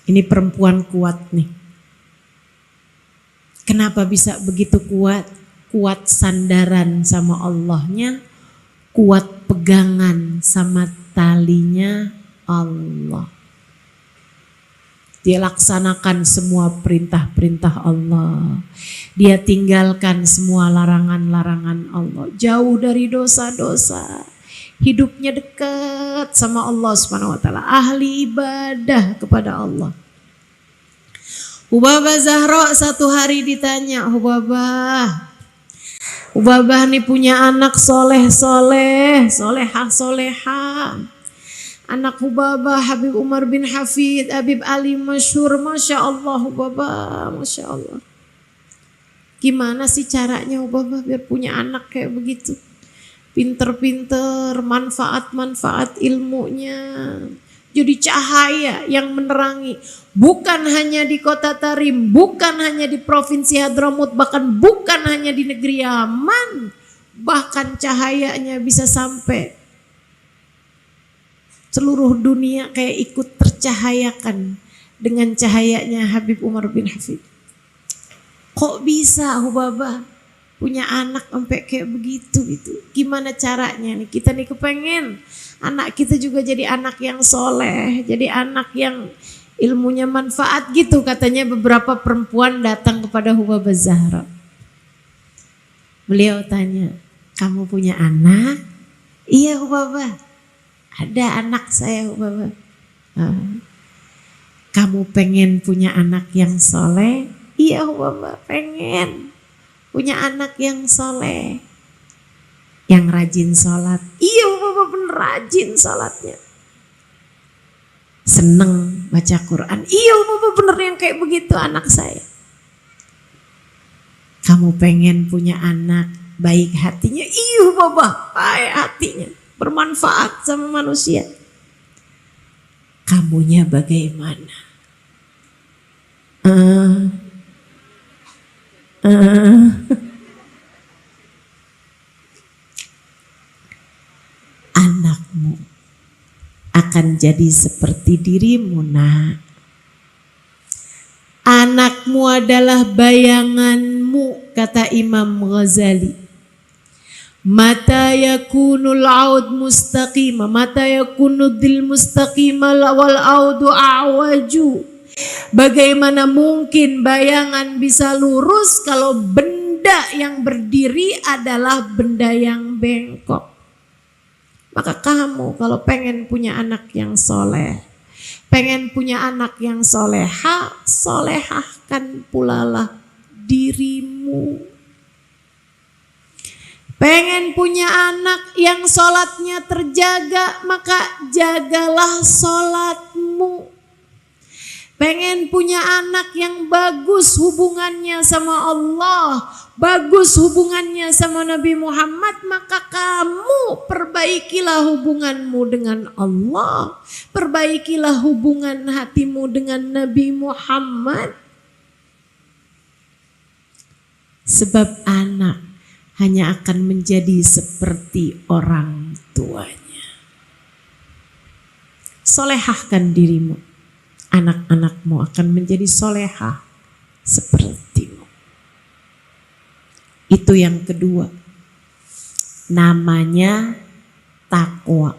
Ini perempuan kuat nih. Kenapa bisa begitu kuat? Kuat sandaran sama Allahnya, kuat pegangan sama talinya Allah. Dia laksanakan semua perintah-perintah Allah. Dia tinggalkan semua larangan-larangan Allah. Jauh dari dosa-dosa. Hidupnya dekat sama Allah Subhanahu wa taala. Ahli ibadah kepada Allah. Hubabah Zahra satu hari ditanya, Hubabah nih punya anak solehah. Anak Hubabah Habib Umar bin Hafid, Habib Ali masyhur, Masya Allah Hubabah, Masya Allah. Gimana sih caranya Hubabah biar punya anak kayak begitu? Pinter-pinter, manfaat-manfaat ilmunya. Jadi cahaya yang menerangi. Bukan hanya di kota Tarim, bukan hanya di provinsi Hadramut, bahkan bukan hanya di negeri Yaman. Bahkan cahayanya bisa sampai seluruh dunia kayak ikut tercahayakan dengan cahayanya Habib Umar bin Hafid. Kok bisa Hubabah punya anak sampai kayak begitu gitu? Gimana caranya nih? Kita nih kepengen anak kita juga jadi anak yang soleh, jadi anak yang ilmunya manfaat gitu. Katanya beberapa perempuan datang kepada Hubabah Zahra. Beliau tanya, kamu punya anak? Iya Hubabah, ada anak saya Hubabah. Kamu pengen punya anak yang soleh? Iya Hubabah, pengen punya anak yang soleh. Yang rajin sholat. Iya Hubabah bener rajin sholatnya. Seneng baca Quran. Iya Hubabah bener yang kayak begitu anak saya. Kamu pengen punya anak baik hatinya. Iya Hubabah baik hatinya. Bermanfaat sama manusia. Kamunya bagaimana? Anakmu akan jadi seperti dirimu nak. Anakmu adalah bayanganmu, kata Imam Ghazali. Mata yakunul aud mustaqima, mata yakunudil mustaqima wal audu a'waju. Bagaimana mungkin bayangan bisa lurus kalau benda yang berdiri adalah benda yang bengkok? Maka kamu kalau pengen punya anak yang soleh, pengen punya anak yang soleha, solehahkan pulalah dirimu. Pengen punya anak yang sholatnya terjaga, maka jagalah sholatmu. pengen punya anak yang bagus hubungannya sama Allah, bagus hubungannya sama Nabi Muhammad, maka kamu perbaikilah hubunganmu dengan Allah, perbaikilah hubungan hatimu dengan Nabi Muhammad. Sebab anak hanya akan menjadi seperti orang tuanya. Solehahkan dirimu, anak-anakmu akan menjadi solehah sepertimu. Itu yang kedua, namanya takwa.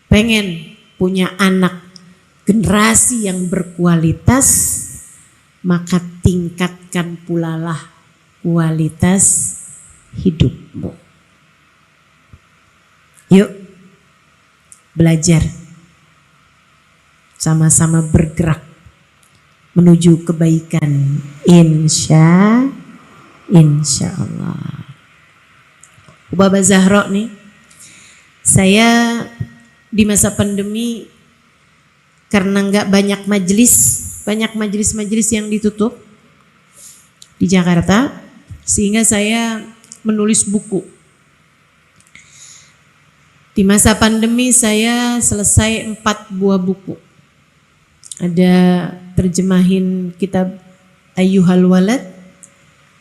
Pengen punya anak generasi yang berkualitas, maka tingkatkan pula lah kualitas hidupmu. Yuk belajar, sama-sama bergerak menuju kebaikan, insya Allah. Hubabah Zahra nih, saya di masa pandemi karena nggak banyak majelis yang ditutup di Jakarta, sehingga saya menulis buku. Di masa pandemi saya selesai 4 buah buku. Ada terjemahin kitab Ayyuhal Walad,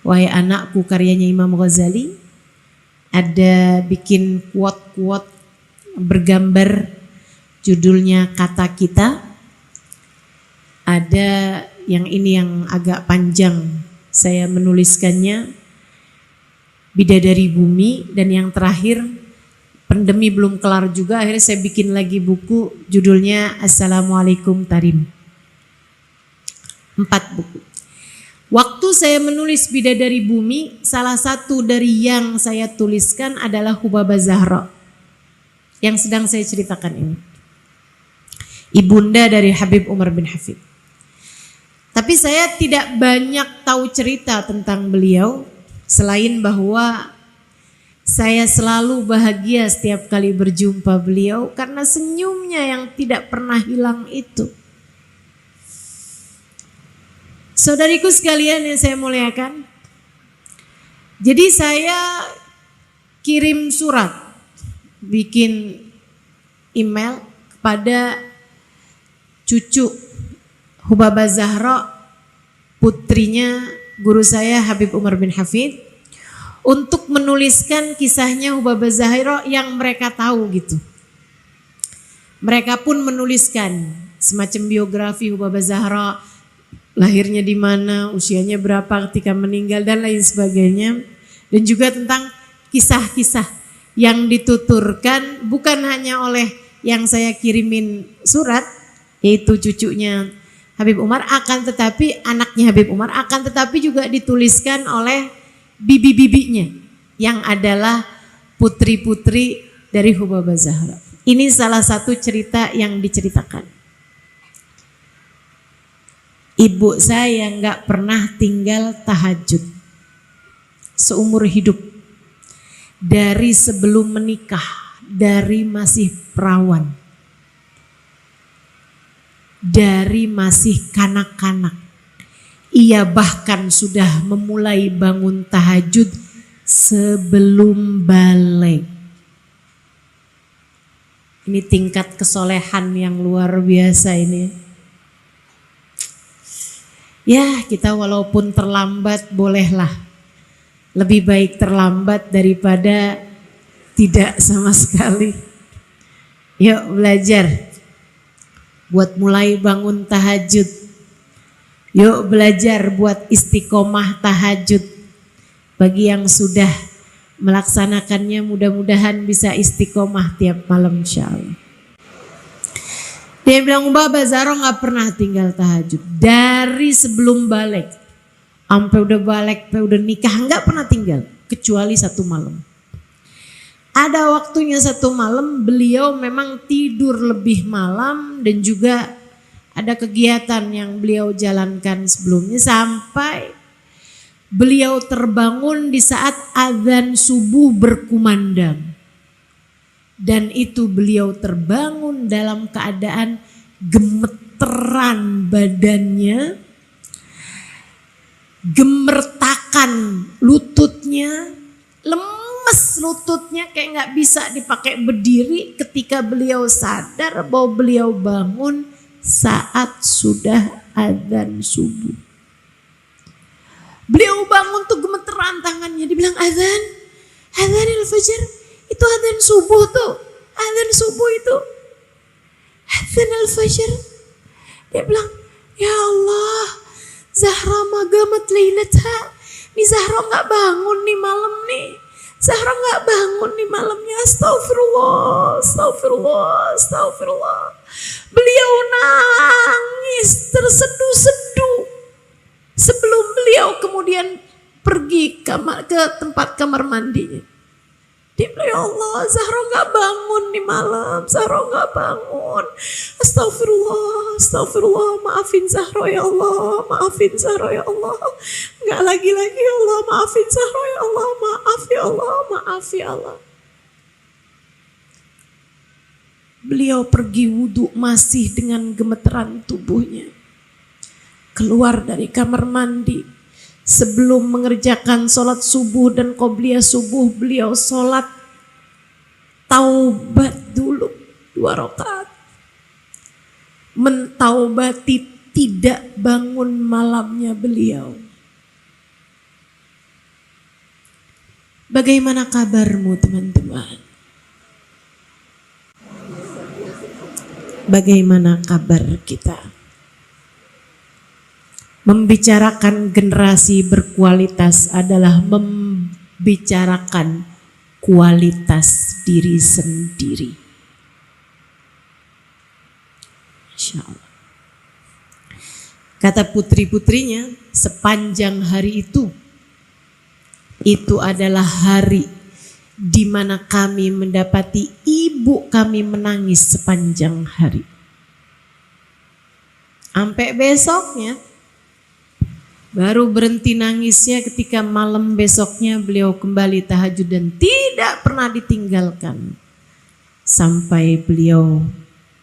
Wahai Anakku, karyanya Imam Ghazali. Ada bikin quote-quote bergambar, judulnya Kata Kita. Ada yang ini yang agak panjang, saya menuliskannya, Bidadari Bumi. Dan yang terakhir, pandemi belum kelar juga, akhirnya saya bikin lagi buku judulnya Assalamualaikum Tarim. 4 buku. Waktu saya menulis Bidadari Bumi, salah satu dari yang saya tuliskan adalah Hubabah Zahra yang sedang saya ceritakan ini, ibunda dari Habib Umar bin Hafid. Tapi saya tidak banyak tahu cerita tentang beliau, selain bahwa saya selalu bahagia setiap kali berjumpa beliau karena senyumnya yang tidak pernah hilang itu. Saudariku sekalian yang saya muliakan, jadi saya kirim surat, bikin email kepada cucu Hubabah Zahra, putrinya guru saya Habib Umar bin Hafid, untuk menuliskan kisahnya Hubabah Zahra yang mereka tahu gitu. Mereka pun menuliskan semacam biografi Hubabah Zahra, lahirnya di mana, usianya berapa ketika meninggal dan lain sebagainya. Dan juga tentang kisah-kisah yang dituturkan bukan hanya oleh yang saya kirimin surat, yaitu cucunya Habib Umar, akan tetapi anaknya Habib Umar, akan tetapi juga dituliskan oleh bibi-bibinya yang adalah putri-putri dari Hubabah Zahra. Ini salah satu cerita yang diceritakan. Ibu saya nggak pernah tinggal tahajud seumur hidup, dari sebelum menikah, dari masih perawan, dari masih kanak-kanak. Ia bahkan sudah memulai bangun tahajud sebelum balik. Ini tingkat kesolehan yang luar biasa ini. Ya, kita walaupun terlambat bolehlah. Lebih baik terlambat daripada tidak sama sekali. Yuk belajar buat mulai bangun tahajud. Yuk belajar buat istiqomah tahajud. Bagi yang sudah melaksanakannya, mudah-mudahan bisa istiqomah tiap malam insyaallah. Dia bilang Hubabah Zahra gak pernah tinggal tahajud. Dari sebelum balik, sampai udah balik, sampai udah nikah, gak pernah tinggal. Kecuali 1 malam. Ada waktunya 1 malam beliau memang tidur lebih malam, dan juga ada kegiatan yang beliau jalankan sebelumnya, sampai beliau terbangun di saat azan subuh berkumandang. Dan itu beliau terbangun dalam keadaan gemetar gemeteran badannya, gemertakan lututnya, lemes lututnya kayak nggak bisa dipakai berdiri ketika beliau sadar bahwa beliau bangun saat sudah adzan subuh. Beliau bangun tuh gemeteran tangannya, dibilang adzan al-fajr, itu adzan subuh tuh, adzan subuh itu, adzan al-fajr. Dia bilang, ya Allah, Zahra magamat lailatha. Nih Zahra gak bangun nih malam nih. Zahra gak bangun nih malamnya. Astagfirullah, astagfirullah, astagfirullah. Beliau nangis terseduh-seduh. Sebelum beliau kemudian pergi ke tempat kamar mandinya. Dia bilang, ya Allah, Zahra gak bangun nih malam, Zahra gak bangun. Astagfirullah, astagfirullah, maafin Zahra ya Allah, maafin Zahra ya Allah. Gak lagi-lagi ya Allah, maafin Zahra ya Allah, maaf ya Allah, maaf ya Allah. Beliau pergi wudhu masih dengan gemeteran tubuhnya. Keluar dari kamar mandi. Sebelum mengerjakan sholat subuh dan qobliyah subuh, beliau sholat taubat dulu 2 rakaat. Mentaubati tidak bangun malamnya beliau. Bagaimana kabarmu teman-teman? Bagaimana kabar kita? Membicarakan generasi berkualitas adalah membicarakan kualitas diri sendiri. Masya Allah. Kata putri-putrinya, sepanjang hari itu adalah hari di mana kami mendapati ibu kami menangis sepanjang hari. Sampai besoknya, baru berhenti nangisnya ketika malam besoknya beliau kembali tahajud dan tidak pernah ditinggalkan sampai beliau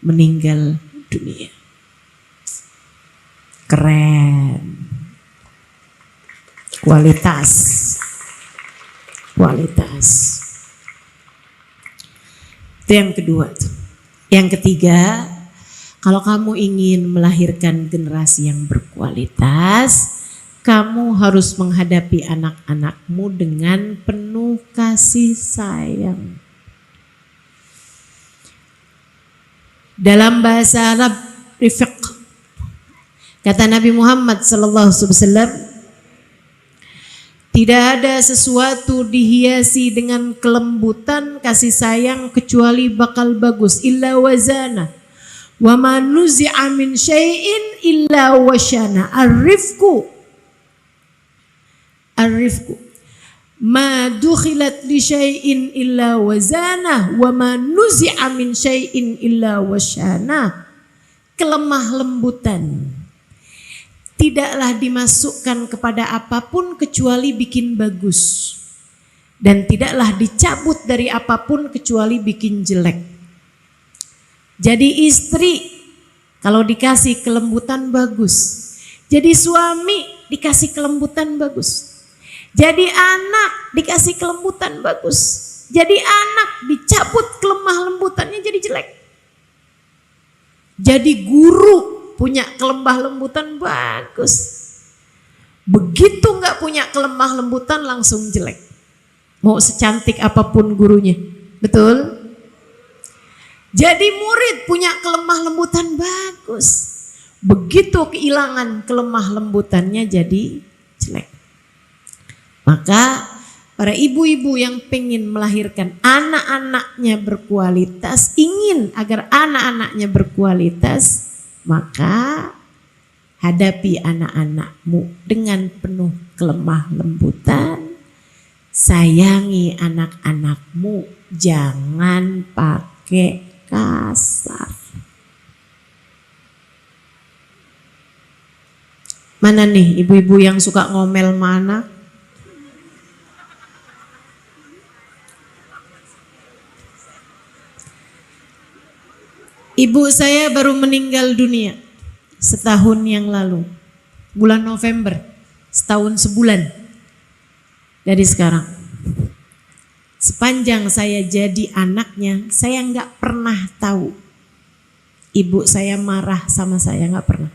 meninggal dunia. Keren. Kualitas. Kualitas. Itu yang kedua tuh. Yang ketiga, kalau kamu ingin melahirkan generasi yang berkualitas, kamu harus menghadapi anak-anakmu dengan penuh kasih sayang. Dalam bahasa Arab, rifq, kata Nabi Muhammad SAW, tidak ada sesuatu dihiasi dengan kelembutan kasih sayang kecuali bakal bagus. Illa wazana, wa ma nuzi'a min syai'in illa washana. Ar-rifqu ma dukhilat li syai'in illa wazanah wa ma nuzi'a min syai'in illa washana. Kelemah lembutan tidaklah dimasukkan kepada apapun kecuali bikin bagus, dan tidaklah dicabut dari apapun kecuali bikin jelek. Jadi istri kalau dikasih kelembutan bagus, jadi suami dikasih kelembutan bagus. Jadi anak dikasih kelembutan bagus. Jadi anak dicabut kelemah lembutannya jadi jelek. Jadi guru punya kelemah lembutan bagus. Begitu nggak punya kelemah lembutan langsung jelek. Mau secantik apapun gurunya. Betul? Jadi murid punya kelemah lembutan bagus. Begitu kehilangan kelemah lembutannya jadi jelek. Maka para ibu-ibu yang pengen melahirkan anak-anaknya berkualitas, ingin agar anak-anaknya berkualitas, maka hadapi anak-anakmu dengan penuh kelemah lembutan. Sayangi anak-anakmu, jangan pakai kasar. Mana nih ibu-ibu yang suka ngomel mana? Ibu saya baru meninggal dunia. setahun yang lalu, bulan November, setahun sebulan dari sekarang. Sepanjang saya jadi anaknya, saya nggak pernah tahu ibu saya marah sama saya, nggak pernah.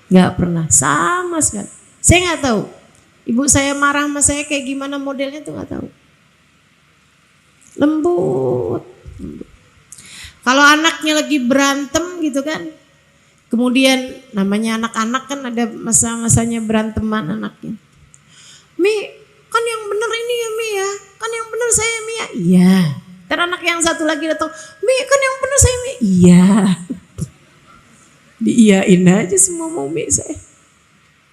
Nggak pernah, sama sekali. Saya nggak tahu ibu saya marah sama saya kayak gimana modelnya tuh, nggak tahu. Lembut. Kalau anaknya lagi berantem gitu kan, kemudian namanya anak-anak kan ada masa-masanya beranteman anaknya. Mi, kan yang bener ini ya Mi ya, kan yang bener saya Mi ya. Iya. Dan anak yang satu lagi datang, Mi kan yang bener saya Mi. Iya. Diiyain aja semua mau Mi saya.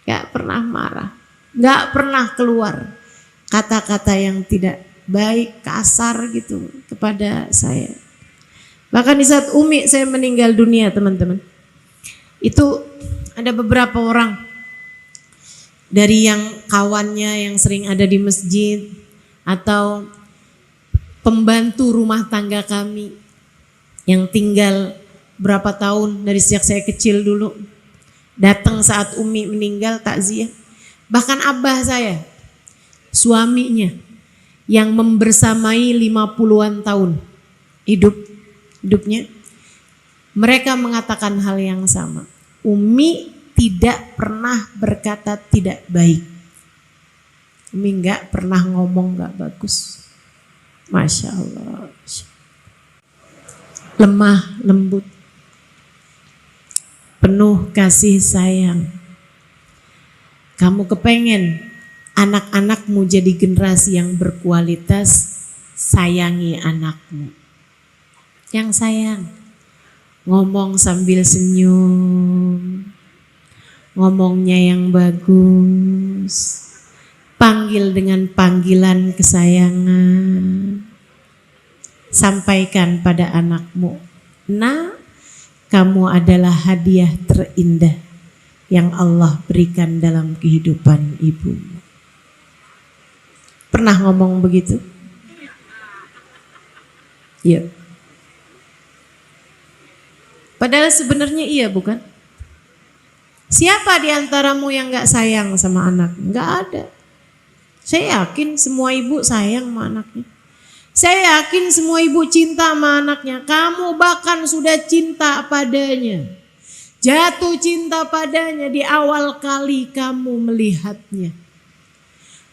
Gak pernah marah, gak pernah keluar kata-kata yang tidak baik, kasar gitu kepada saya. Bahkan di saat Umi saya meninggal dunia teman-teman, itu ada beberapa orang dari yang kawannya yang sering ada di masjid atau pembantu rumah tangga kami yang tinggal berapa tahun dari sejak saya kecil dulu, datang saat Umi meninggal takziah. Bahkan abah saya, suaminya yang membersamai 50-an tahun hidupnya, mereka mengatakan hal yang sama. Umi tidak pernah berkata tidak baik. Umi nggak pernah ngomong nggak bagus. Masya Allah. Lemah, lembut, penuh kasih sayang. Kamu kepengen anak-anakmu jadi generasi yang berkualitas, sayangi anakmu. Yang sayang, ngomong sambil senyum, ngomongnya yang bagus, panggil dengan panggilan kesayangan, sampaikan pada anakmu, nah kamu adalah hadiah terindah yang Allah berikan dalam kehidupan ibumu. Pernah ngomong begitu? Iya. Padahal sebenarnya iya bukan? Siapa di antaramu yang gak sayang sama anak? Gak ada. Saya yakin semua ibu sayang sama anaknya. Saya yakin semua ibu cinta sama anaknya. Kamu bahkan sudah cinta padanya. Jatuh cinta padanya di awal kali kamu melihatnya.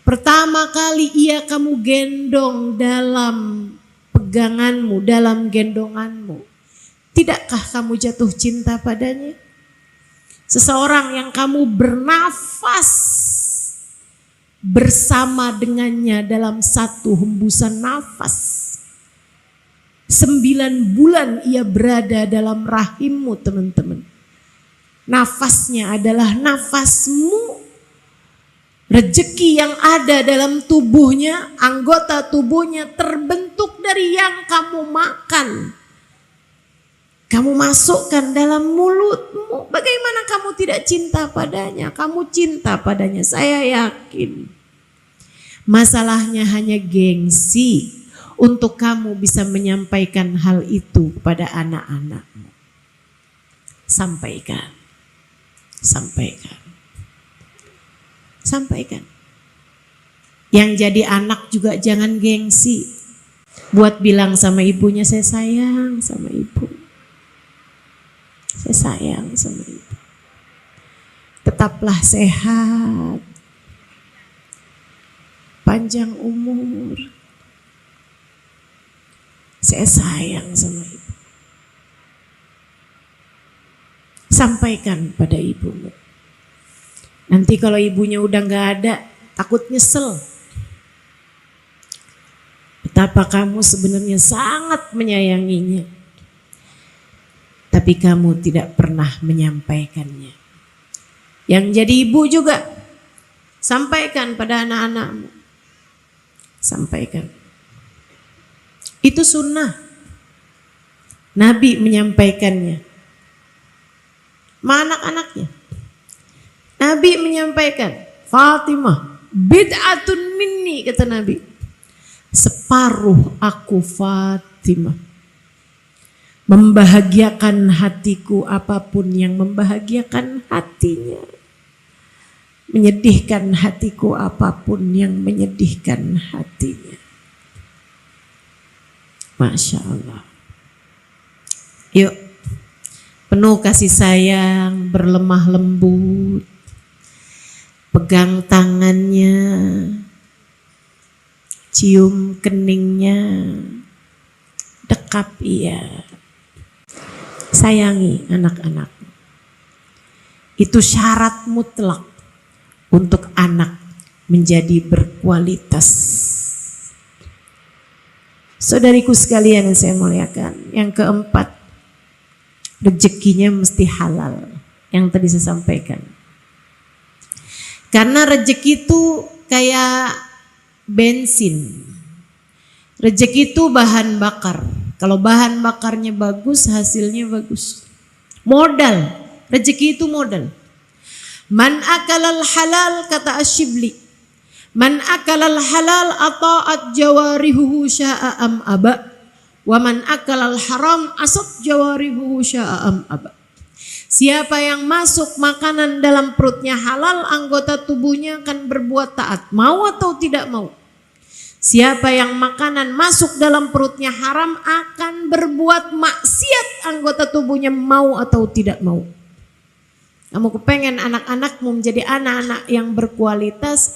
Pertama kali ia kamu gendong dalam peganganmu, dalam gendonganmu. Tidakkah kamu jatuh cinta padanya? Seseorang yang kamu bernafas bersama dengannya dalam satu hembusan nafas. 9 bulan ia berada dalam rahimmu teman-teman. Nafasnya adalah nafasmu. Rezeki yang ada dalam tubuhnya, anggota tubuhnya terbentuk dari yang kamu makan. Kamu masukkan dalam mulutmu. Bagaimana kamu tidak cinta padanya? Kamu cinta padanya, saya yakin. Masalahnya hanya gengsi untuk kamu bisa menyampaikan hal itu kepada anak-anakmu. Sampaikan. Sampaikan. Sampaikan. Yang jadi anak juga jangan gengsi. Buat bilang sama ibunya, saya sayang sama ibu. Saya sayang sama ibu. Tetaplah sehat, panjang umur. Saya sayang sama ibu. Sampaikan pada ibumu. Nanti kalau ibunya udah gak ada, takut nyesel. Betapa kamu sebenarnya sangat menyayanginya. Tapi kamu tidak pernah menyampaikannya. Yang jadi ibu juga, sampaikan pada anak-anakmu. Sampaikan. Itu sunnah. Nabi menyampaikannya. Ma anak-anaknya. Nabi menyampaikan, Fatimah, bid'atun minni, kata Nabi. Separuh aku Fatimah. membahagiakan hatiku apapun yang membahagiakan hatinya, menyedihkan hatiku apapun yang menyedihkan hatinya. Masya Allah. Yuk, penuh kasih sayang, berlemah lembut, pegang tangannya, cium keningnya, dekap ia. Sayangi anak-anak. Itu syarat mutlak untuk anak menjadi berkualitas. Saudariku sekalian yang saya muliakan, yang keempat, rezekinya mesti halal. Yang tadi saya sampaikan. Karena rezeki itu kayak bensin. Rezeki itu bahan bakar. Kalau bahan bakarnya bagus, hasilnya bagus. Modal, rezeki itu modal. Man akalal halal, kata Asyibli, man akalal halal ata'at jawarihuhu sya'am aba, wa man akalal haram asat jawarihuhu sya'am aba. Siapa yang masuk makanan dalam perutnya halal, anggota tubuhnya akan berbuat taat, mau atau tidak mau. Siapa yang makanan masuk dalam perutnya haram akan berbuat maksiat, anggota tubuhnya mau atau tidak mau. Kamu kepengen anak-anakmu menjadi anak-anak yang berkualitas,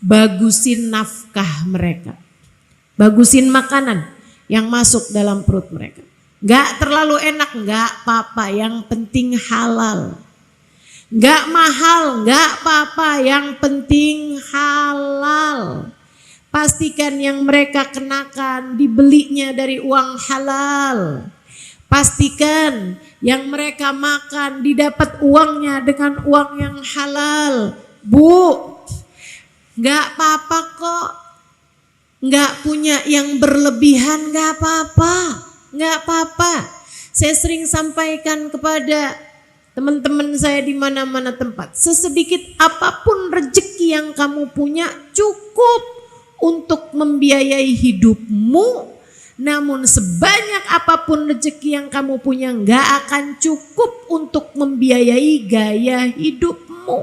bagusin nafkah mereka. Bagusin makanan yang masuk dalam perut mereka. Gak terlalu enak, gak apa-apa, yang penting halal. Gak mahal, gak apa-apa, yang penting halal. Pastikan yang mereka kenakan dibelinya dari uang halal. Pastikan yang mereka makan didapat uangnya dengan uang yang halal. Bu, gak apa-apa kok. Gak punya yang berlebihan, gak apa-apa. Gak apa-apa. Saya sering sampaikan kepada teman-teman saya di mana-mana tempat. Sesedikit apapun rezeki yang kamu punya cukup untuk membiayai hidupmu, namun sebanyak apapun rezeki yang kamu punya gak akan cukup untuk membiayai gaya hidupmu.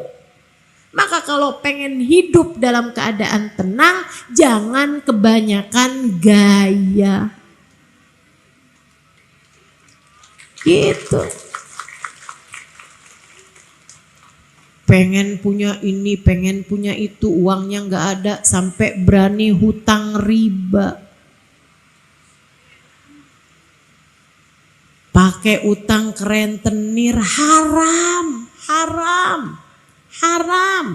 Maka kalau pengen hidup dalam keadaan tenang, jangan kebanyakan gaya. Gitu. Pengen punya ini, pengen punya itu, uangnya gak ada, sampai berani hutang riba. Pakai utang ke rentenir, haram, haram, haram.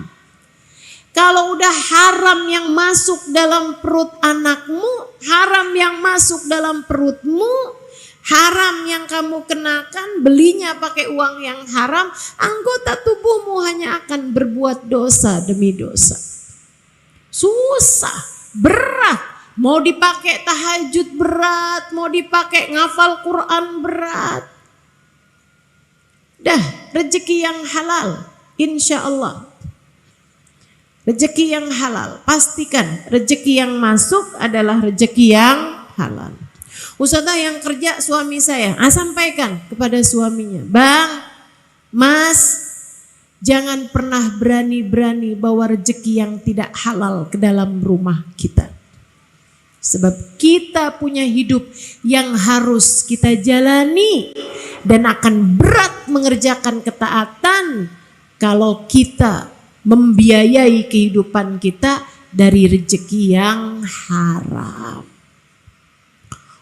Kalau udah haram yang masuk dalam perut anakmu, haram yang masuk dalam perutmu, haram yang kamu kenakan, belinya pakai uang yang haram, anggota tubuhmu hanya akan berbuat dosa demi dosa. Susah, berat. Mau dipakai tahajud berat, mau dipakai ngafal Quran berat. Dah, rezeki yang halal, insya Allah. Rezeki yang halal, pastikan rezeki yang masuk adalah rezeki yang halal. Ustazah yang kerja suami saya, sampaikan kepada suaminya, Bang, Mas, jangan pernah berani-berani bawa rezeki yang tidak halal ke dalam rumah kita. Sebab kita punya hidup yang harus kita jalani dan akan berat mengerjakan ketaatan kalau kita membiayai kehidupan kita dari rezeki yang haram.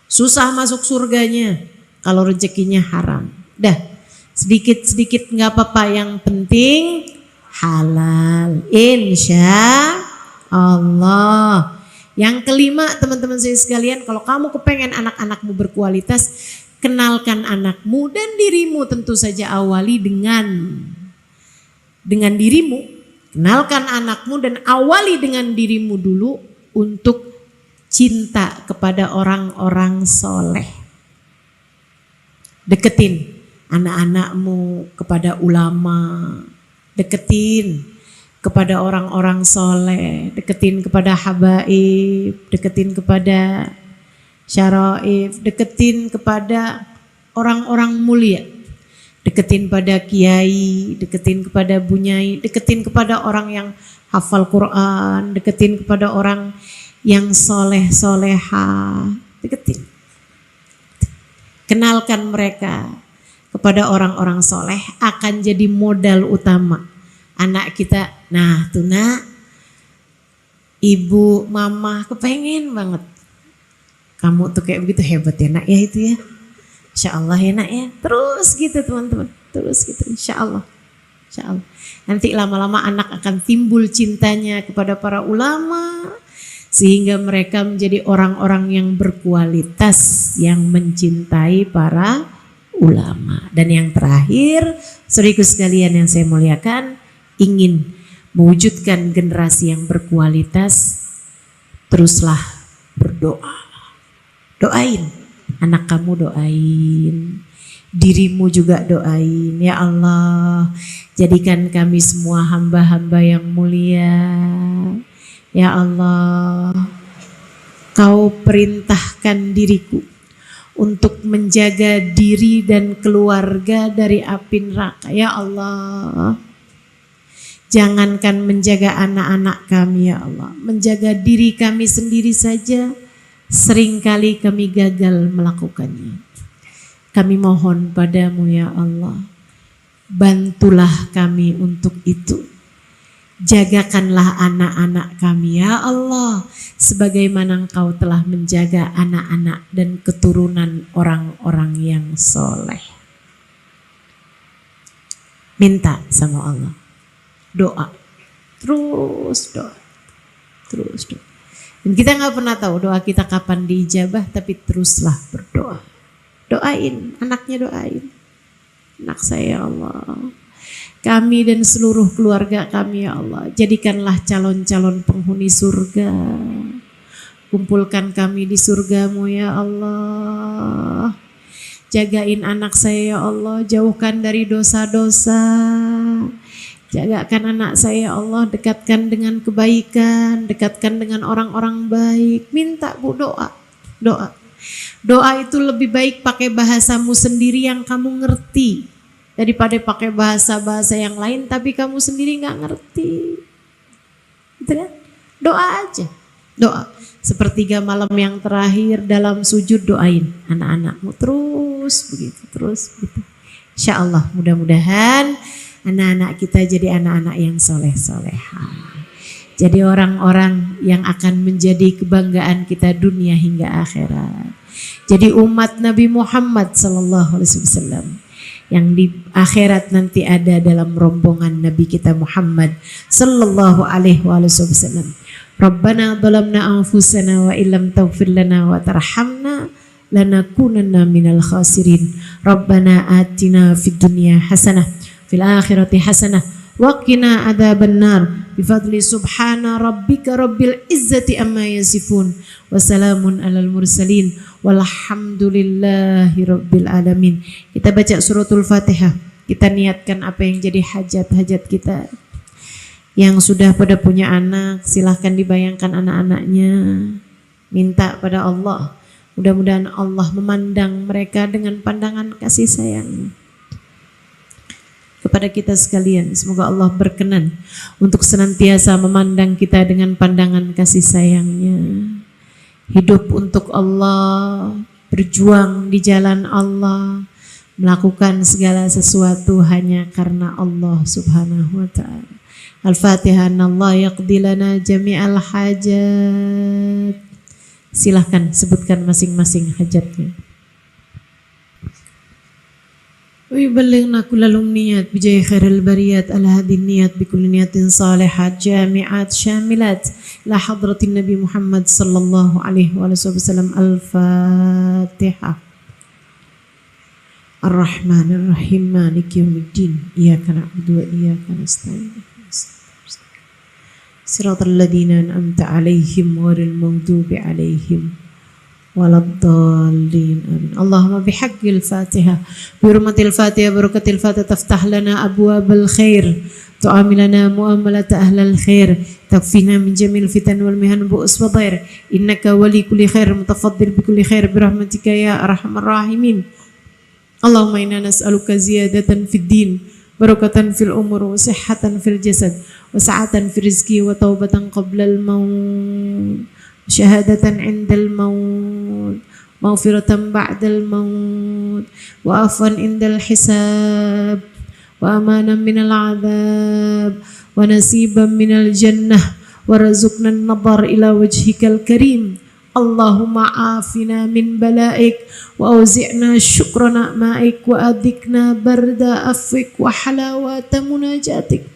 Susah masuk surganya kalau rezekinya haram. Dah, sedikit-sedikit gak apa-apa, yang penting halal. Insya Allah. Yang kelima, teman-teman saya sekalian, kalau kamu kepengen anak-anakmu berkualitas, kenalkan anakmu dan dirimu, tentu saja awali dengan dirimu. Kenalkan anakmu dan awali dengan dirimu dulu untuk cinta kepada orang-orang soleh. Deketin anak-anakmu kepada ulama, deketin kepada orang-orang soleh, deketin kepada habaib, deketin kepada syaraif, deketin kepada orang-orang mulia. Deketin pada kiai, deketin kepada bunyai, deketin kepada orang yang hafal Quran, deketin kepada orang yang soleh soleha, deketin. Kenalkan mereka kepada orang-orang soleh, akan jadi modal utama anak kita. Nah tuh nak, ibu, mama kepengen banget kamu tuh kayak begitu, hebat ya nak ya itu ya. Insya Allah ya nak ya. Terus gitu teman-teman, terus gitu insya Allah. Insya Allah. Nanti lama-lama anak akan timbul cintanya kepada para ulama, sehingga mereka menjadi orang-orang yang berkualitas, yang mencintai para ulama. Dan yang terakhir, saudaraku sekalian yang saya muliakan, ingin mewujudkan generasi yang berkualitas, teruslah berdoa. Doain anak kamu, doain dirimu juga, doain. Ya Allah, jadikan kami semua hamba-hamba yang mulia. Ya Allah, Kau perintahkan diriku untuk menjaga diri dan keluarga dari api neraka. Ya Allah, jangankan menjaga anak-anak kami ya Allah, menjaga diri kami sendiri saja seringkali kami gagal melakukannya. Kami mohon padamu ya Allah, bantulah kami untuk itu. Jagakanlah anak-anak kami ya Allah, sebagaimana Engkau telah menjaga anak-anak dan keturunan orang-orang yang soleh. Minta sama Allah, doa, terus doa, terus doa. Dan kita nggak pernah tahu doa kita kapan diijabah, tapi teruslah berdoa. Doain, anaknya doain. Anak saya ya Allah, kami dan seluruh keluarga kami ya Allah, jadikanlah calon-calon penghuni surga. Kumpulkan kami di surgamu ya Allah. Jagain anak saya ya Allah, jauhkan dari dosa-dosa. Jagakan anak saya ya Allah, dekatkan dengan kebaikan, dekatkan dengan orang-orang baik. Minta Bu, doa, doa. Doa itu lebih baik pakai bahasamu sendiri yang kamu ngerti, daripada pakai bahasa-bahasa yang lain tapi kamu sendiri gak ngerti. Gitu kan? Doa aja, doa. Sepertiga malam yang terakhir dalam sujud, doain anak-anakmu terus begitu, terus begitu. Insya Allah mudah-mudahan anak-anak kita jadi anak-anak yang soleh-soleha. Jadi orang-orang yang akan menjadi kebanggaan kita dunia hingga akhirat. Jadi umat Nabi Muhammad SAW yang di akhirat nanti ada dalam rombongan Nabi kita Muhammad sallallahu alaihi wasallam. Rabbana dhalamna anfusana wa illam taghfir lana wa tarhamna lanakunanna minal khasirin. Rabbana atina fid dunya hasanah fil akhirati hasanah wa qina adzabannar bifadli subhana rabbika rabbil izzati amma yasifun wa salamun alal mursalin walhamdulillahi rabbil alamin. Kita baca suratul Fatihah, kita niatkan apa yang jadi hajat-hajat kita. Yang sudah pada punya anak, silahkan dibayangkan anak-anaknya, minta pada Allah, mudah-mudahan Allah memandang mereka dengan pandangan kasih sayang. Kepada kita sekalian, semoga Allah berkenan untuk senantiasa memandang kita dengan pandangan kasih sayangnya. Hidup untuk Allah, berjuang di jalan Allah, melakukan segala sesuatu hanya karena Allah subhanahu wa ta'ala. Al-Fatihah. Allah yaqdi lana jami'al hajat. Silahkan sebutkan masing-masing hajatnya. ويبلغنا كل الأمنيات بجاه خير البريات على هذه النيات بكل نية صالحات جامعات شاملات إلى حضرة النبي محمد صلى الله عليه وسلم. الفاتحة. الرحمن الرحيم مالك يوم الدين إياك نعبد وإياك نستعين صراط الذين أنعمت عليهم غير المغضوب عليهم ولا الضالين آمين. اللهم بحق الفاتحة بحرمة الفاتحة بركة الفاتحة تفتح لنا أبواب الخير، تعاملنا معاملة أهل الخير، تكفينا من جميع الفتن والمهن بؤس وضير، إنك ولي كل خير متفضل بكل خير برحمتك يا أرحم الراحمين. Allahumma inna nas'aluka ziyadatan fid din, barakatan fil umur, wa sihhatan fil jasad, wa sa'atan fil rizki, wa taubatan qablal maut, syahadatan indal maut, maghfiratan ba'dal maut, wa afwan indal hisab, wa amanan minal adab, wa nasiban minal jannah, wa razukna an-nadhar ila wajhikal karim. Allahumma afina min balaik, wa auzi'na syukra na'maik, wa adhikna barda afwik, wa halawata munajatik.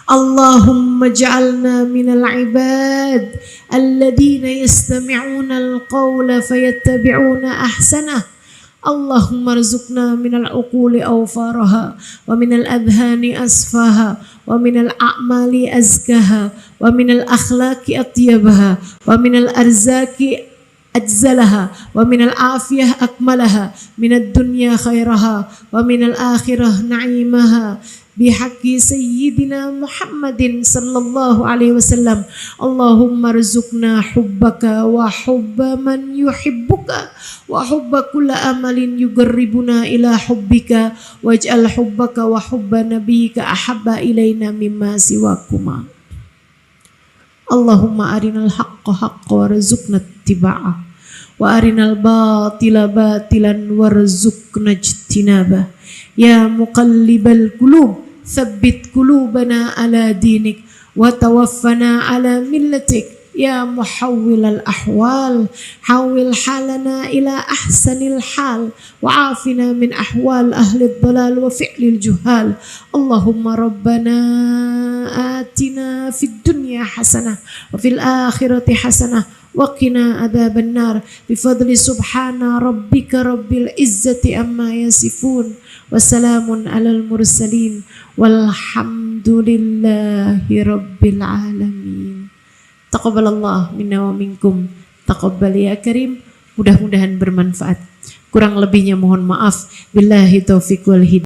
Allahumma ja'alna minal ibad alladhina yastami'una al-qawla fayattabi'una ahsanah. Allahumma rzuqna minal uquli awfaraha, wa minal adhani asfaha, wa minal a'mali azkaha, wa minal akhlaqi atyabaha, wa minal arzaki ajzalaha, wa minal afiyah akmalaha, minad dunya khairaha, wa minal akhirah na'imaha, bihaqqi sayyidina Muhammadin sallallahu alaihi wasallam. Allahumma rzuqna hubbaka wa hubba man yuhibbuka, wa hubba kulla amalin yugarribuna ila hubbika, waj'al hubbaka wa hubba nabiyyika ahabba ilaina mimma siwakuma. Allahumma arinal haqqa haqqa warzuqna ittiba'ah, wa arinal batila batilan warzuqna ijtinabah. Ya muqallibal qulub, thabbit qulubana ala dinik, wa tawaffana ala millatik. Ya muhawwilal ahwal, hawwil halana ila ahsanil hal, wa afina min ahwal ahli dhalal wa fi'lil juhal. Allahumma rabbana atina fid dunya hasanah, wa fil akhirati hasanah, wa qina adzaban nar, bi fadli subhana rabbika rabbil izzati amma yasifun, wa salamun alal mursalin, walhamdulillahi rabbil alamin. Taqabbalallah minna wa minkum, taqabbal ya karim. Mudah-mudahan bermanfaat. Kurang lebihnya mohon maaf. Billahi taufiq wal hidayah.